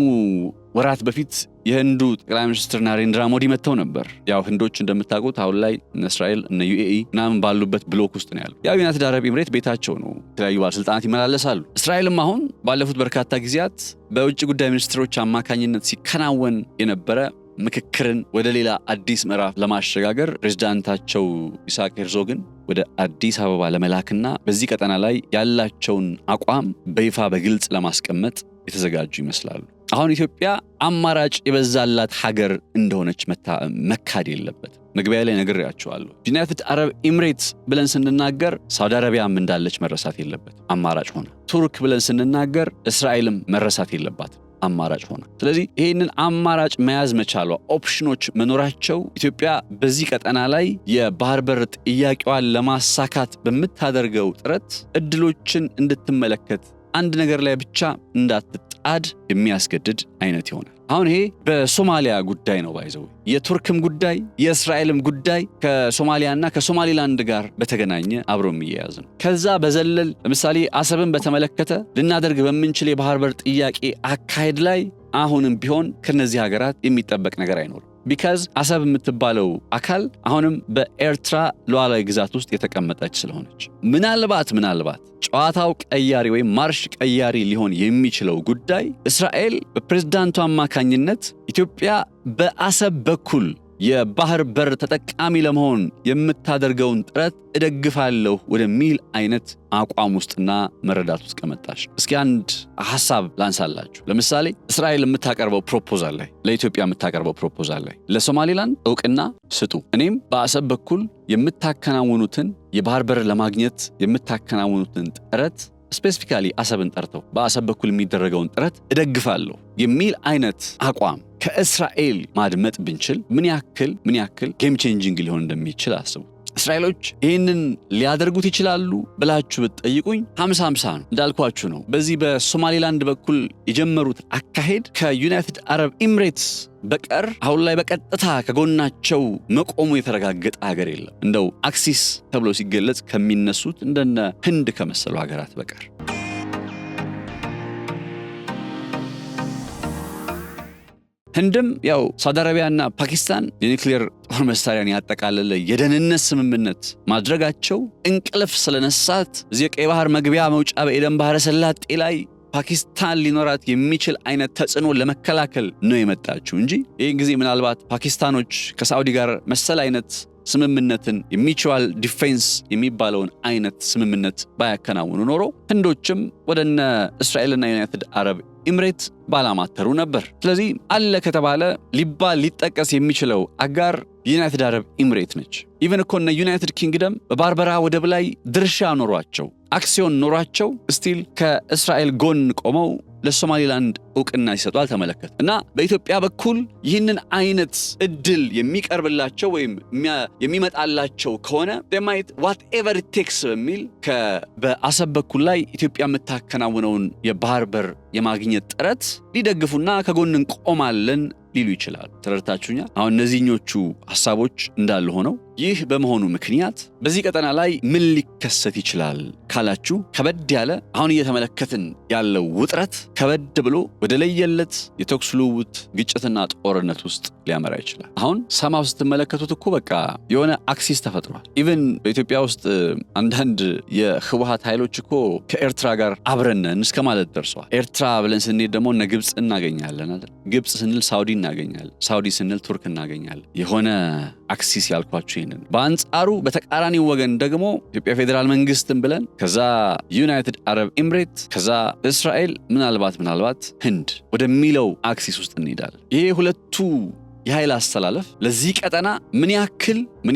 ወራት በፊት የህንዱ ጠቅላይ ሚኒስትር ናሬንድራ ሞዲ መጥተው ነበር። ያው ህንዶች እንደምታውቁት አሁን ላይ እስራኤል እና ዩኤኢ ምናምን ባሉበት ብሎክ ውስጥ ነው ያሉ። ያው ዩናይትድ አረብ ኤምሬት ቤታቸው ነው። የተለያዩ ባለስልጣናት ይመላለሳሉ። እስራኤልም አሁን ባለፉት በርካታ ጊዜያት በውጭ ጉዳይ ሚኒስትሮች አማካኝነት ሲከናወን የነበረ ምክክርን ወደ ሌላ አዲስ ምዕራፍ ለማሸጋገር ፕሬዝዳንታቸው ኢሳቅ ሄርዞግን ወደ አዲስ አበባ ለመላክና በዚህ ቀጠና ላይ ያላቸውን አቋም በይፋ በግልጽ ለማስቀመጥ የተዘጋጁ ይመስላሉ። አሁን ኢትዮጵያ አማራጭ የበዛላት ሀገር እንደሆነች መካድ የለበት። መግቢያ ላይ ነግሬያቸዋለሁ። ዩናይትድ አረብ ኤምሬትስ ብለን ስንናገር ሳውዲ አረቢያም እንዳለች መረሳት የለበት አማራጭ ሆነ። ቱርክ ብለን ስንናገር እስራኤልም መረሳት የለባት አማራጭ ሆነ። ስለዚህ ይህንን አማራጭ መያዝ መቻሏ፣ ኦፕሽኖች መኖራቸው ኢትዮጵያ በዚህ ቀጠና ላይ የባህር በር ጥያቄዋን ለማሳካት በምታደርገው ጥረት እድሎችን እንድትመለከት አንድ ነገር ላይ ብቻ እንዳትጣድ የሚያስገድድ አይነት ይሆናል። አሁን ይሄ በሶማሊያ ጉዳይ ነው ባይዘው የቱርክም ጉዳይ የእስራኤልም ጉዳይ ከሶማሊያና ከሶማሊላንድ ጋር በተገናኘ አብሮ የሚያያዝ ነው። ከዛ በዘለል ለምሳሌ አሰብን በተመለከተ ልናደርግ በምንችል የባህር በር ጥያቄ አካሄድ ላይ አሁንም ቢሆን ከነዚህ ሀገራት የሚጠበቅ ነገር አይኖርም። ቢካዝ አሰብ የምትባለው አካል አሁንም በኤርትራ ሉዓላዊ ግዛት ውስጥ የተቀመጠች ስለሆነች ምናልባት ጨዋታው ቀያሪ ወይም ማርሽ ቀያሪ ሊሆን የሚችለው ጉዳይ እስራኤል በፕሬዝዳንቱ አማካኝነት ኢትዮጵያ በአሰብ በኩል የባህር በር ተጠቃሚ ለመሆን የምታደርገውን ጥረት እደግፋለሁ ወደሚል አይነት አቋም ውስጥና መረዳት ውስጥ ከመጣች እስኪ አንድ ሐሳብ ላንሳላችሁ። ለምሳሌ እስራኤል የምታቀርበው ፕሮፖዛል ላይ ለኢትዮጵያ የምታቀርበው ፕሮፖዛል ላይ ለሶማሊላንድ እውቅና ስጡ፣ እኔም በአሰብ በኩል የምታከናውኑትን የባህር በር ለማግኘት የምታከናውኑትን ጥረት ስፔሲፊካሊ አሰብን ጠርተው በአሰብ በኩል የሚደረገውን ጥረት እደግፋለሁ የሚል አይነት አቋም ከእስራኤል ማድመጥ ብንችል ምን ያክል ጌም ቼንጂንግ ሊሆን እንደሚችል አስቡ። እስራኤሎች ይህንን ሊያደርጉት ይችላሉ ብላችሁ ብትጠይቁኝ 50-50 ነው። እንዳልኳችሁ ነው። በዚህ በሶማሊላንድ በኩል የጀመሩት አካሄድ ከዩናይትድ አረብ ኤምሬትስ በቀር አሁን ላይ በቀጥታ ከጎናቸው መቆሙ የተረጋገጠ ሀገር የለም። እንደው አክሲስ ተብሎ ሲገለጽ ከሚነሱት እንደነ ህንድ ከመሰሉ ሀገራት በቀር። ህንድም ያው ሳውዲ አረቢያና ፓኪስታን የኒውክሌር ጦር መሳሪያን ያጠቃለለ የደህንነት ስምምነት ማድረጋቸው እንቅልፍ ስለነሳት እዚህ የቀይ ባህር መግቢያ መውጫ በኤደን ባህረ ሰላጤ ላይ ፓኪስታን ሊኖራት የሚችል አይነት ተጽዕኖ ለመከላከል ነው የመጣችው እንጂ ይህን ጊዜ ምናልባት ፓኪስታኖች ከሳውዲ ጋር መሰል አይነት ስምምነትን የሚቹዋል ዲፌንስ የሚባለውን አይነት ስምምነት ባያከናውኑ ኖሮ ህንዶችም ወደነ እስራኤልና ዩናይትድ አረብ ኤምሬት ባላማተሩ ነበር። ስለዚህ አለ ከተባለ ሊጠቀስ የሚችለው አጋር ዩናይትድ አረብ ኤምሬት ነች። ኢቨን እኮ እነ ዩናይትድ ኪንግደም በባርበራ ወደብ ላይ ድርሻ ኖሯቸው አክሲዮን ኖሯቸው ስቲል ከእስራኤል ጎን ቆመው ለሶማሊላንድ እውቅና ሲሰጡ አልተመለከት እና በኢትዮጵያ በኩል ይህንን አይነት እድል የሚቀርብላቸው ወይም የሚመጣላቸው ከሆነ ደማይት whatever it takes በሚል በአሰብ በኩል ላይ ኢትዮጵያ የምታከናውነውን የባህር በር የማግኘት ጥረት ሊደግፉና ከጎን እንቆማለን ሊሉ ይችላሉ። ተረድታችሁኛ? አሁን እነዚህኞቹ ሐሳቦች እንዳሉ ሆነው ይህ በመሆኑ ምክንያት በዚህ ቀጠና ላይ ምን ሊከሰት ይችላል ካላችሁ ከበድ ያለ አሁን እየተመለከትን ያለው ውጥረት ከበድ ብሎ ወደ ለየለት የተኩስ ልውውጥ ግጭትና ጦርነት ውስጥ ሊያመራ ይችላል። አሁን ሰማው ስትመለከቱት እኮ በቃ የሆነ አክሲስ ተፈጥሯል። ኢቭን በኢትዮጵያ ውስጥ አንዳንድ የህወሓት ኃይሎች እኮ ከኤርትራ ጋር አብረነን እስከ ማለት ደርሰዋል። ኤርትራ ብለን ስንሄድ ደግሞ እነ ግብጽ እናገኛለን አይደል? ግብጽ ስንል ሳውዲ እናገኛለን፣ ሳውዲ ስንል ቱርክ እናገኛለን። የሆነ አክሲስ ያልኳችሁ ይሄንን። በአንጻሩ በተቃራኒው ወገን ደግሞ ኢትዮጵያ ፌዴራል መንግስትን ብለን ከዛ ዩናይትድ አረብ ኤምሬት ከዛ እስራኤል ምናልባት ህንድ ወደሚለው አክሲስ ውስጥ እንሄዳለን። ይሄ ሁለቱ የኃይል አስተላለፍ ለዚህ ቀጠና ምን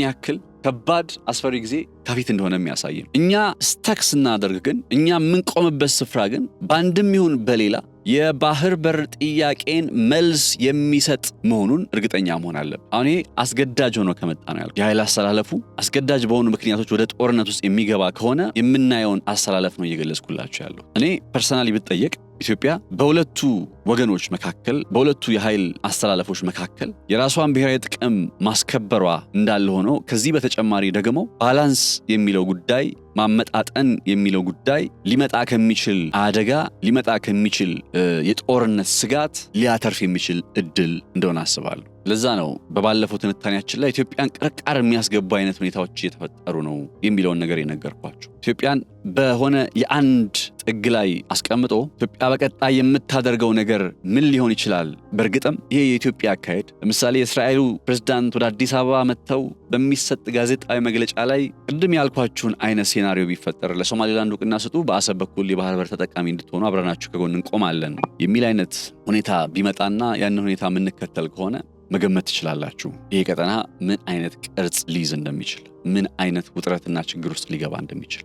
ያክል ከባድ አስፈሪ ጊዜ ከፊት እንደሆነ የሚያሳይ ነው። እኛ ስታክስ እናደርግ ግን እኛ የምንቆምበት ስፍራ ግን በአንድም ይሁን በሌላ የባህር በር ጥያቄን መልስ የሚሰጥ መሆኑን እርግጠኛ መሆን አለብን። አሁን ይሄ አስገዳጅ ሆኖ ከመጣ ነው ያልኩት። የኃይል አስተላለፉ አስገዳጅ በሆኑ ምክንያቶች ወደ ጦርነት ውስጥ የሚገባ ከሆነ የምናየውን አስተላለፍ ነው እየገለጽኩላችሁ ያለው። እኔ ፐርሰናሊ ብትጠየቅ ኢትዮጵያ በሁለቱ ወገኖች መካከል በሁለቱ የኃይል አስተላለፎች መካከል የራሷን ብሔራዊ ጥቅም ማስከበሯ እንዳለ ሆኖ ከዚህ በተጨማሪ ደግሞ ባላንስ የሚለው ጉዳይ ማመጣጠን የሚለው ጉዳይ ሊመጣ ከሚችል አደጋ ሊመጣ ከሚችል የጦርነት ስጋት ሊያተርፍ የሚችል እድል እንደሆነ አስባለሁ። ለዛ ነው በባለፈው ትንታኔያችን ላይ ኢትዮጵያን ቅርቃር የሚያስገቡ አይነት ሁኔታዎች እየተፈጠሩ ነው የሚለውን ነገር የነገርኳችሁ። ኢትዮጵያን በሆነ የአንድ ጥግ ላይ አስቀምጦ ኢትዮጵያ በቀጣይ የምታደርገው ነገር ምን ሊሆን ይችላል? በእርግጥም ይሄ የኢትዮጵያ አካሄድ ለምሳሌ የእስራኤሉ ፕሬዝዳንት ወደ አዲስ አበባ መጥተው በሚሰጥ ጋዜጣዊ መግለጫ ላይ ቅድም ያልኳችሁን አይነት ሴናሪዮ ቢፈጠር ለሶማሌላንድ እውቅና ስጡ፣ በአሰብ በኩል የባህር በር ተጠቃሚ እንድትሆኑ አብረናችሁ ከጎን እንቆማለን የሚል አይነት ሁኔታ ቢመጣና ያንን ሁኔታ የምንከተል ከሆነ መገመት ትችላላችሁ ይሄ ቀጠና ምን አይነት ቅርጽ ሊይዝ እንደሚችል፣ ምን አይነት ውጥረትና ችግር ውስጥ ሊገባ እንደሚችል።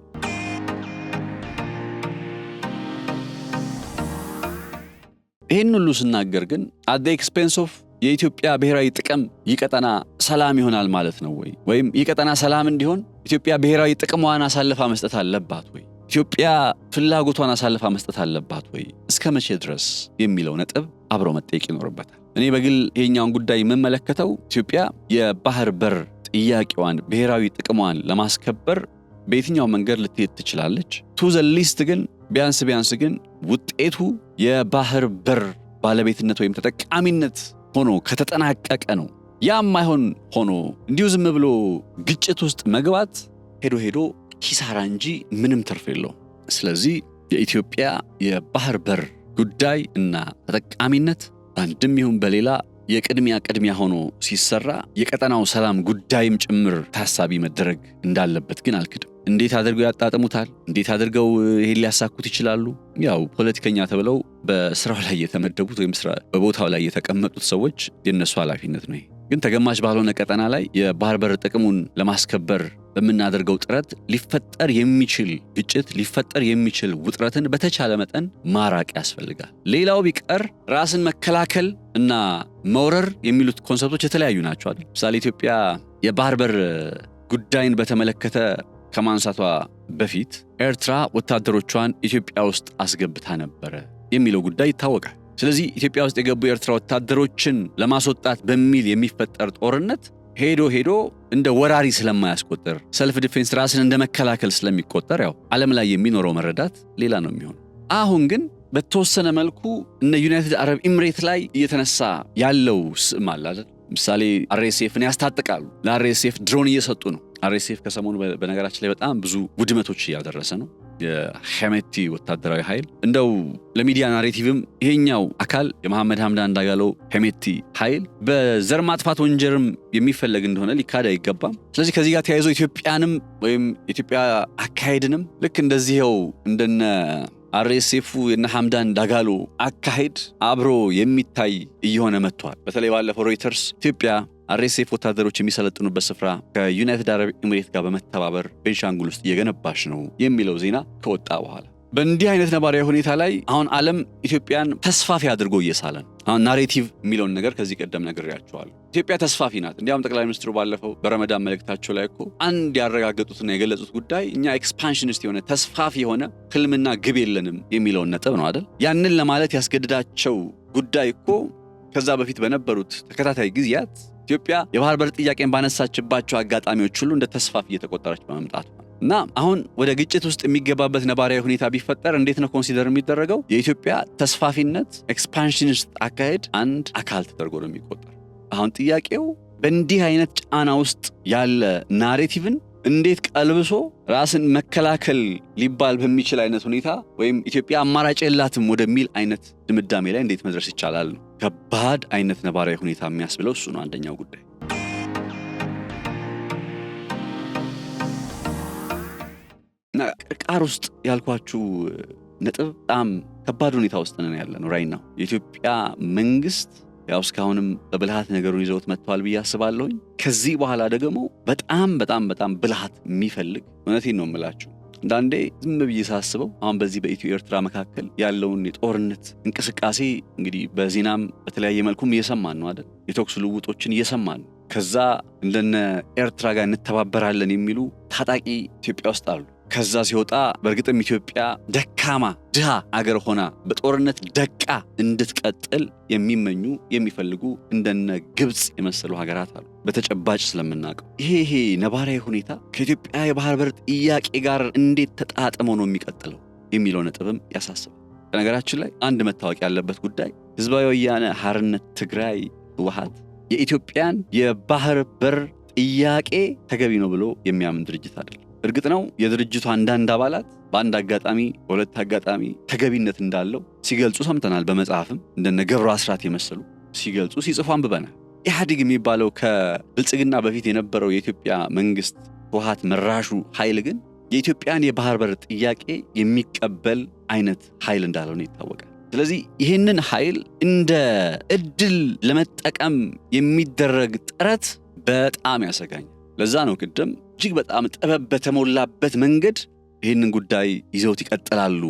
ይህን ሁሉ ስናገር ግን at the expense of የኢትዮጵያ ብሔራዊ ጥቅም ይቀጠና ሰላም ይሆናል ማለት ነው ወይ? ወይም ይቀጠና ሰላም እንዲሆን ኢትዮጵያ ብሔራዊ ጥቅሟን አሳልፋ መስጠት አለባት ወይ? ኢትዮጵያ ፍላጎቷን አሳልፋ መስጠት አለባት ወይ? እስከ መቼ ድረስ የሚለው ነጥብ አብሮ መጠየቅ ይኖርበታል። እኔ በግል ይሄኛውን ጉዳይ የምመለከተው ኢትዮጵያ የባህር በር ጥያቄዋን ብሔራዊ ጥቅሟን ለማስከበር በየትኛው መንገድ ልትሄድ ትችላለች። ቱ ዘ ሊስት ግን ቢያንስ ግን ውጤቱ የባህር በር ባለቤትነት ወይም ተጠቃሚነት ሆኖ ከተጠናቀቀ ነው። ያም አይሆን ሆኖ እንዲሁ ዝም ብሎ ግጭት ውስጥ መግባት ሄዶ ኪሳራ እንጂ ምንም ትርፍ የለውም። ስለዚህ የኢትዮጵያ የባህር በር ጉዳይ እና ተጠቃሚነት አንድም ይሁን በሌላ የቅድሚያ ሆኖ ሲሰራ የቀጠናው ሰላም ጉዳይም ጭምር ታሳቢ መደረግ እንዳለበት ግን አልክድም። እንዴት አድርገው ያጣጥሙታል? እንዴት አድርገው ይሄን ሊያሳኩት ይችላሉ? ያው ፖለቲከኛ ተብለው በስራው ላይ የተመደቡት ወይም በቦታው ላይ የተቀመጡት ሰዎች የነሱ ኃላፊነት ነው። ግን ተገማች ባልሆነ ቀጠና ላይ የባህር በር ጥቅሙን ለማስከበር በምናደርገው ጥረት ሊፈጠር የሚችል ግጭት ሊፈጠር የሚችል ውጥረትን በተቻለ መጠን ማራቅ ያስፈልጋል። ሌላው ቢቀር ራስን መከላከል እና መውረር የሚሉት ኮንሰፕቶች የተለያዩ ናቸው አይደል? ምሳሌ ኢትዮጵያ የባህር በር ጉዳይን በተመለከተ ከማንሳቷ በፊት ኤርትራ ወታደሮቿን ኢትዮጵያ ውስጥ አስገብታ ነበረ የሚለው ጉዳይ ይታወቃል። ስለዚህ ኢትዮጵያ ውስጥ የገቡ የኤርትራ ወታደሮችን ለማስወጣት በሚል የሚፈጠር ጦርነት ሄዶ እንደ ወራሪ ስለማያስቆጥር ሰልፍ ዲፌንስ ራስን እንደ መከላከል ስለሚቆጠር ያው ዓለም ላይ የሚኖረው መረዳት ሌላ ነው የሚሆነው። አሁን ግን በተወሰነ መልኩ እነ ዩናይትድ አረብ ኤምሬት ላይ እየተነሳ ያለው ስም አለ አይደል? ምሳሌ አርኤስኤፍን ያስታጥቃሉ። ለአርኤስኤፍ ድሮን እየሰጡ ነው። አርኤስኤፍ ከሰሞኑ በነገራችን ላይ በጣም ብዙ ውድመቶች እያደረሰ ነው። የሄሜቲ ወታደራዊ ኃይል እንደው ለሚዲያ ናሬቲቭም ይሄኛው አካል የመሐመድ ሐምዳን ዳጋሎ ሄሜቲ ኃይል በዘር ማጥፋት ወንጀልም የሚፈለግ እንደሆነ ሊካድ አይገባም። ስለዚህ ከዚህ ጋር ተያይዞ ኢትዮጵያንም ወይም ኢትዮጵያ አካሄድንም ልክ እንደዚህው እንደነ አርኤስኤፍ የነ ሐምዳን ዳጋሎ አካሄድ አብሮ የሚታይ እየሆነ መጥቷል። በተለይ ባለፈው ሮይተርስ ኢትዮጵያ አርኤስኤፍ ወታደሮች የሚሰለጥኑበት ስፍራ ከዩናይትድ አረብ ኤምሬት ጋር በመተባበር ቤንሻንጉል ውስጥ እየገነባች ነው የሚለው ዜና ከወጣ በኋላ በእንዲህ አይነት ነባራዊ ሁኔታ ላይ አሁን ዓለም ኢትዮጵያን ተስፋፊ አድርጎ እየሳለ ነው። አሁን ናሬቲቭ የሚለውን ነገር ከዚህ ቀደም ነግሬያቸዋለሁ። ኢትዮጵያ ተስፋፊ ናት። እንዲያውም ጠቅላይ ሚኒስትሩ ባለፈው በረመዳን መልእክታቸው ላይ እኮ አንድ ያረጋገጡትና የገለጹት ጉዳይ እኛ ኤክስፓንሽኒስት የሆነ ተስፋፊ የሆነ ህልምና ግብ የለንም የሚለውን ነጥብ ነው አይደል? ያንን ለማለት ያስገድዳቸው ጉዳይ እኮ ከዛ በፊት በነበሩት ተከታታይ ጊዜያት ኢትዮጵያ የባህር በር ጥያቄን ባነሳችባቸው አጋጣሚዎች ሁሉ እንደ ተስፋፊ እየተቆጠረች በመምጣት እና አሁን ወደ ግጭት ውስጥ የሚገባበት ነባራዊ ሁኔታ ቢፈጠር እንዴት ነው ኮንሲደር የሚደረገው? የኢትዮጵያ ተስፋፊነት ኤክስፓንሽኒስት አካሄድ አንድ አካል ተደርጎ ነው የሚቆጠር። አሁን ጥያቄው በእንዲህ አይነት ጫና ውስጥ ያለ ናሬቲቭን እንዴት ቀልብሶ ራስን መከላከል ሊባል በሚችል አይነት ሁኔታ ወይም ኢትዮጵያ አማራጭ የላትም ወደሚል አይነት ድምዳሜ ላይ እንዴት መድረስ ይቻላል ነው። ከባድ አይነት ነባራዊ ሁኔታ የሚያስብለው እሱ ነው አንደኛው ጉዳይ። እና ቅርቃር ውስጥ ያልኳችሁ ነጥብ በጣም ከባድ ሁኔታ ውስጥ ነን ያለ ነው ራይት ናው። የኢትዮጵያ መንግስት ያው እስካሁንም በብልሃት ነገሩን ይዘውት መጥተዋል ብዬ አስባለሁኝ። ከዚህ በኋላ ደግሞ በጣም ብልሃት የሚፈልግ እውነቴን ነው የምላችሁ። አንዳንዴ ዝም ብዬ ሳስበው አሁን በዚህ በኢትዮ ኤርትራ መካከል ያለውን የጦርነት እንቅስቃሴ እንግዲህ በዜናም በተለያየ መልኩም እየሰማን ነው አይደል? የተኩስ ልውጦችን እየሰማን ነው። ከዛ እንደነ ኤርትራ ጋር እንተባበራለን የሚሉ ታጣቂ ኢትዮጵያ ውስጥ አሉ። ከዛ ሲወጣ በእርግጥም ኢትዮጵያ ደካማ ድሃ አገር ሆና በጦርነት ደቃ እንድትቀጥል የሚመኙ የሚፈልጉ እንደነ ግብጽ የመሰሉ ሀገራት አሉ። በተጨባጭ ስለምናውቀው ይሄ ነባራዊ ሁኔታ ከኢትዮጵያ የባህር በር ጥያቄ ጋር እንዴት ተጣጥሞ ነው የሚቀጥለው የሚለው ነጥብም ያሳስባል። በነገራችን ላይ አንድ መታወቅ ያለበት ጉዳይ ህዝባዊ ወያነ ሓርነት ትግራይ ህወሓት የኢትዮጵያን የባህር በር ጥያቄ ተገቢ ነው ብሎ የሚያምን ድርጅት አይደለም። እርግጥ ነው የድርጅቱ አንዳንድ አባላት በአንድ አጋጣሚ በሁለት አጋጣሚ ተገቢነት እንዳለው ሲገልጹ ሰምተናል። በመጽሐፍም እንደነ ገብሩ አስራት የመሰሉ ሲገልጹ ሲጽፉ አንብበናል። ኢህአዴግ የሚባለው ከብልጽግና በፊት የነበረው የኢትዮጵያ መንግስት ህወሓት መራሹ ኃይል ግን የኢትዮጵያን የባህር በር ጥያቄ የሚቀበል አይነት ኃይል እንዳልሆነ ይታወቃል። ስለዚህ ይህንን ኃይል እንደ እድል ለመጠቀም የሚደረግ ጥረት በጣም ያሰጋኛል። ለዛ ነው ቅድም እጅግ በጣም ጥበብ በተሞላበት መንገድ ይህንን ጉዳይ ይዘውት ይቀጥላሉ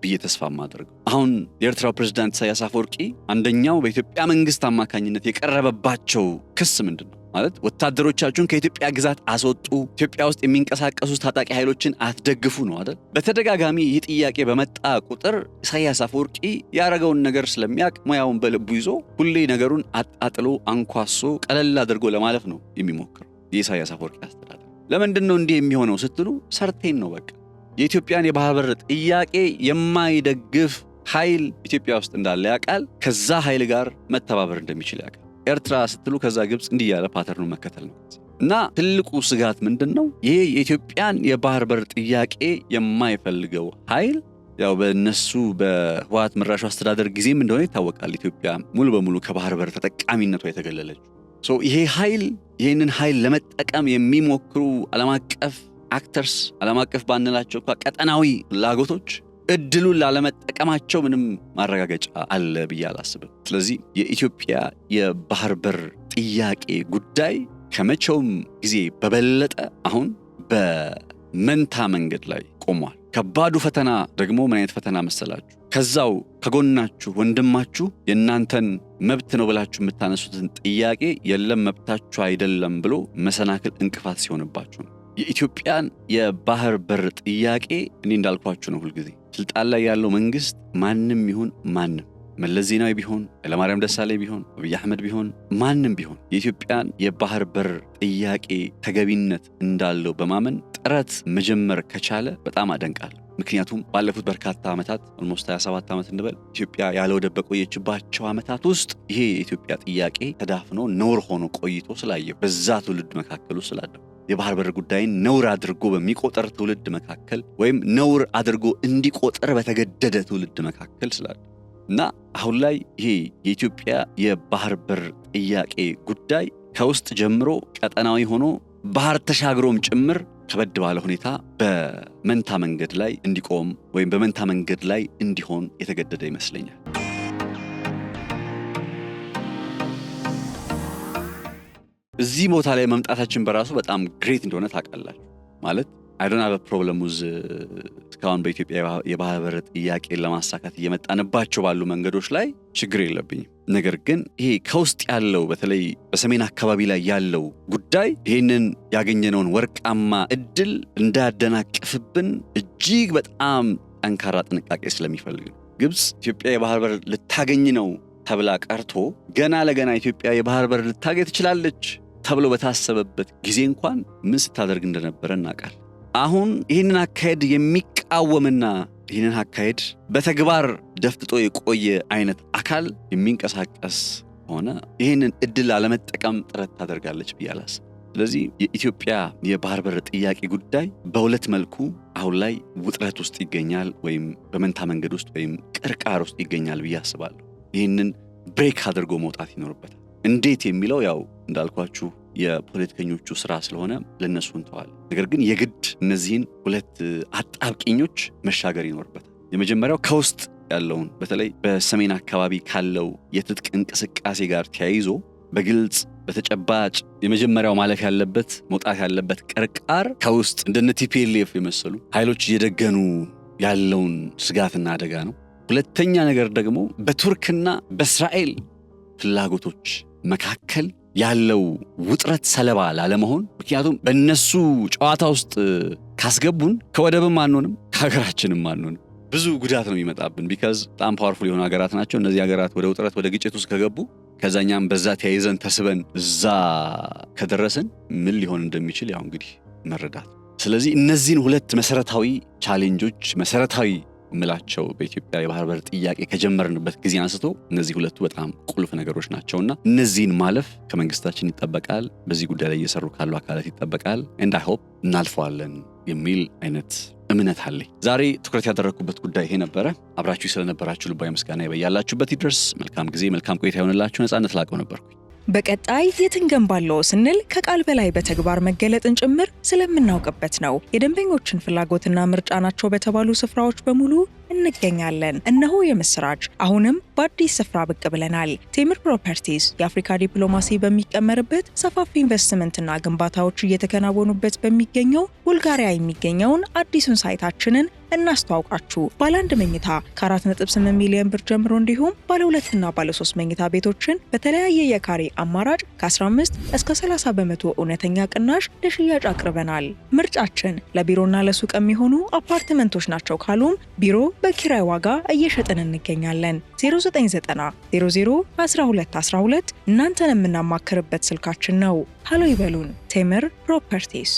ብዬ ተስፋ ማድረግ። አሁን የኤርትራው ፕሬዝዳንት ኢሳያስ አፈወርቂ አንደኛው በኢትዮጵያ መንግስት አማካኝነት የቀረበባቸው ክስ ምንድን ነው ማለት ወታደሮቻችሁን ከኢትዮጵያ ግዛት አስወጡ፣ ኢትዮጵያ ውስጥ የሚንቀሳቀሱ ታጣቂ ኃይሎችን አትደግፉ ነው አይደል? በተደጋጋሚ ይህ ጥያቄ በመጣ ቁጥር ኢሳያስ አፈወርቂ ያረገውን ነገር ስለሚያውቅ ሙያውን በልቡ ይዞ ሁሌ ነገሩን አጣጥሎ አንኳሶ ቀለል አድርጎ ለማለፍ ነው የሚሞክረው የኢሳያስ አፈወርቂ አስተዳደር። ለምንድን ነው እንዲህ የሚሆነው ስትሉ ሰርቴን ነው በቃ የኢትዮጵያን የባህር በር ጥያቄ የማይደግፍ ኃይል ኢትዮጵያ ውስጥ እንዳለ ያውቃል። ከዛ ኃይል ጋር መተባበር እንደሚችል ያውቃል። ኤርትራ ስትሉ ከዛ ግብጽ እንዲህ ያለ ፓተርኑን መከተል ነው እና ትልቁ ስጋት ምንድነው? ይሄ የኢትዮጵያን የባህር በር ጥያቄ የማይፈልገው ኃይል ያው በእነሱ በህወሓት መራሹ አስተዳደር ጊዜም እንደሆነ ይታወቃል። ኢትዮጵያ ሙሉ በሙሉ ከባህር በር ተጠቃሚነቷ የተገለለች ይሄ ኃይል ይህንን ኃይል ለመጠቀም የሚሞክሩ ዓለም አቀፍ አክተርስ ዓለም አቀፍ ባንላቸው ቀጠናዊ ፍላጎቶች እድሉን ላለመጠቀማቸው ምንም ማረጋገጫ አለ ብዬ አላስብም። ስለዚህ የኢትዮጵያ የባህር በር ጥያቄ ጉዳይ ከመቼውም ጊዜ በበለጠ አሁን በመንታ መንገድ ላይ ቆሟል። ከባዱ ፈተና ደግሞ ምን አይነት ፈተና መሰላችሁ? ከዛው ከጎናችሁ ወንድማችሁ የእናንተን መብት ነው ብላችሁ የምታነሱትን ጥያቄ የለም መብታችሁ አይደለም ብሎ መሰናክል እንቅፋት ሲሆንባችሁ ነው። የኢትዮጵያን የባህር በር ጥያቄ እኔ እንዳልኳችሁ ነው ሁልጊዜ ስልጣን ላይ ያለው መንግስት ማንም ይሁን ማንም መለስ ዜናዊ ቢሆን ኃይለማርያም ደሳለኝ ቢሆን አብይ አህመድ ቢሆን ማንም ቢሆን የኢትዮጵያን የባህር በር ጥያቄ ተገቢነት እንዳለው በማመን ጥረት መጀመር ከቻለ በጣም አደንቃለሁ። ምክንያቱም ባለፉት በርካታ ዓመታት ኦልሞስት 27 ዓመት እንበል ኢትዮጵያ ያለ ወደብ በቆየችባቸው ዓመታት ውስጥ ይሄ የኢትዮጵያ ጥያቄ ተዳፍኖ ነውር ሆኖ ቆይቶ ስላየው በዛ ትውልድ መካከሉ ስላለው የባህር በር ጉዳይን ነውር አድርጎ በሚቆጠር ትውልድ መካከል ወይም ነውር አድርጎ እንዲቆጠር በተገደደ ትውልድ መካከል ስላለው እና አሁን ላይ ይሄ የኢትዮጵያ የባህር በር ጥያቄ ጉዳይ ከውስጥ ጀምሮ ቀጠናዊ ሆኖ ባህር ተሻግሮም ጭምር ከበድ ባለ ሁኔታ በመንታ መንገድ ላይ እንዲቆም ወይም በመንታ መንገድ ላይ እንዲሆን የተገደደ ይመስለኛል። እዚህ ቦታ ላይ መምጣታችን በራሱ በጣም ግሬት እንደሆነ ታውቃላችሁ። ማለት I don't have a problem with እስካሁን በኢትዮጵያ የባህር በር ጥያቄን ለማሳካት እየመጣንባቸው ባሉ መንገዶች ላይ ችግር የለብኝም። ነገር ግን ይሄ ከውስጥ ያለው በተለይ በሰሜን አካባቢ ላይ ያለው ጉዳይ ይህንን ያገኘነውን ወርቃማ እድል እንዳያደናቅፍብን እጅግ በጣም ጠንካራ ጥንቃቄ ስለሚፈልግ ነው። ግብጽ ኢትዮጵያ የባህር በር ልታገኝ ነው ተብላ ቀርቶ ገና ለገና ኢትዮጵያ የባህር በር ልታገኝ ትችላለች ተብሎ በታሰበበት ጊዜ እንኳን ምን ስታደርግ እንደነበረ እናውቃለን። አሁን ይህንን አካሄድ የሚቃወምና ይህንን አካሄድ በተግባር ደፍጥጦ የቆየ አይነት አካል የሚንቀሳቀስ ሆነ ይህንን እድል አለመጠቀም ጥረት ታደርጋለች ብዬ አላስብም። ስለዚህ የኢትዮጵያ የባህር በር ጥያቄ ጉዳይ በሁለት መልኩ አሁን ላይ ውጥረት ውስጥ ይገኛል ወይም በመንታ መንገድ ውስጥ ወይም ቅርቃር ውስጥ ይገኛል ብዬ አስባለሁ። ይህንን ብሬክ አድርጎ መውጣት ይኖርበታል። እንዴት የሚለው ያው እንዳልኳችሁ የፖለቲከኞቹ ስራ ስለሆነ ለነሱ እንተዋል። ነገር ግን የግድ እነዚህን ሁለት አጣብቂኞች መሻገር ይኖርበታል። የመጀመሪያው ከውስጥ ያለውን በተለይ በሰሜን አካባቢ ካለው የትጥቅ እንቅስቃሴ ጋር ተያይዞ በግልጽ በተጨባጭ የመጀመሪያው ማለፍ ያለበት መውጣት ያለበት ቅርቃር ከውስጥ እንደነ ቲፒኤልኤፍ የመሰሉ ኃይሎች እየደገኑ ያለውን ስጋትና አደጋ ነው። ሁለተኛ ነገር ደግሞ በቱርክና በእስራኤል ፍላጎቶች መካከል ያለው ውጥረት ሰለባ ላለመሆን፣ ምክንያቱም በእነሱ ጨዋታ ውስጥ ካስገቡን ከወደብም አንሆንም ከሀገራችንም አንሆንም። ብዙ ጉዳት ነው የሚመጣብን። ቢካዝ በጣም ፓወርፉል የሆኑ ሀገራት ናቸው። እነዚህ ሀገራት ወደ ውጥረት ወደ ግጭት ውስጥ ከገቡ ከዛኛም በዛ ተያይዘን ተስበን እዛ ከደረስን ምን ሊሆን እንደሚችል ያው እንግዲህ መረዳት። ስለዚህ እነዚህን ሁለት መሰረታዊ ቻሌንጆች መሰረታዊ ምላቸው በኢትዮጵያ የባህር በር ጥያቄ ከጀመርንበት ጊዜ አንስቶ እነዚህ ሁለቱ በጣም ቁልፍ ነገሮች ናቸውና እነዚህን ማለፍ ከመንግስታችን ይጠበቃል። በዚህ ጉዳይ ላይ እየሰሩ ካሉ አካላት ይጠበቃል። and I hope እናልፈዋለን የሚል አይነት እምነት አለኝ። ዛሬ ትኩረት ያደረኩበት ጉዳይ ይሄ ነበረ። አብራችሁ ስለነበራችሁ ልባዊ ምስጋና ይበያላችሁበት ይድረስ። መልካም ጊዜ፣ መልካም ቆይታ ይሆንላችሁ። ነጻነት ላቀው ነበርኩ። በቀጣይ የትንገንባለው ስንል ከቃል በላይ በተግባር መገለጥን ጭምር ስለምናውቅበት ነው። የደንበኞችን ፍላጎትና ምርጫ ናቸው በተባሉ ስፍራዎች በሙሉ እንገኛለን። እነሆ የምስራች! አሁንም በአዲስ ስፍራ ብቅ ብለናል። ቴምር ፕሮፐርቲስ የአፍሪካ ዲፕሎማሲ በሚቀመርበት ሰፋፊ ኢንቨስትመንትና ግንባታዎች እየተከናወኑበት በሚገኘው ቡልጋሪያ የሚገኘውን አዲሱን ሳይታችንን እናስተዋውቃችሁ። ባለ 1 መኝታ ከ4.8 ሚሊዮን ብር ጀምሮ እንዲሁም ባለ 2 እና ባለ 3 መኝታ ቤቶችን በተለያየ የካሬ አማራጭ ከ15 እስከ 30% እውነተኛ ቅናሽ ለሽያጭ አቅርበናል። ምርጫችን ለቢሮና ለሱቅ የሚሆኑ አፓርትመንቶች ናቸው ካሉም ቢሮ በኪራይ ዋጋ እየሸጥን እንገኛለን። 0990 00 12 12 እናንተን የምናማክርበት ስልካችን ነው። ሃሎ ይበሉን። ቴምር ፕሮፐርቲስ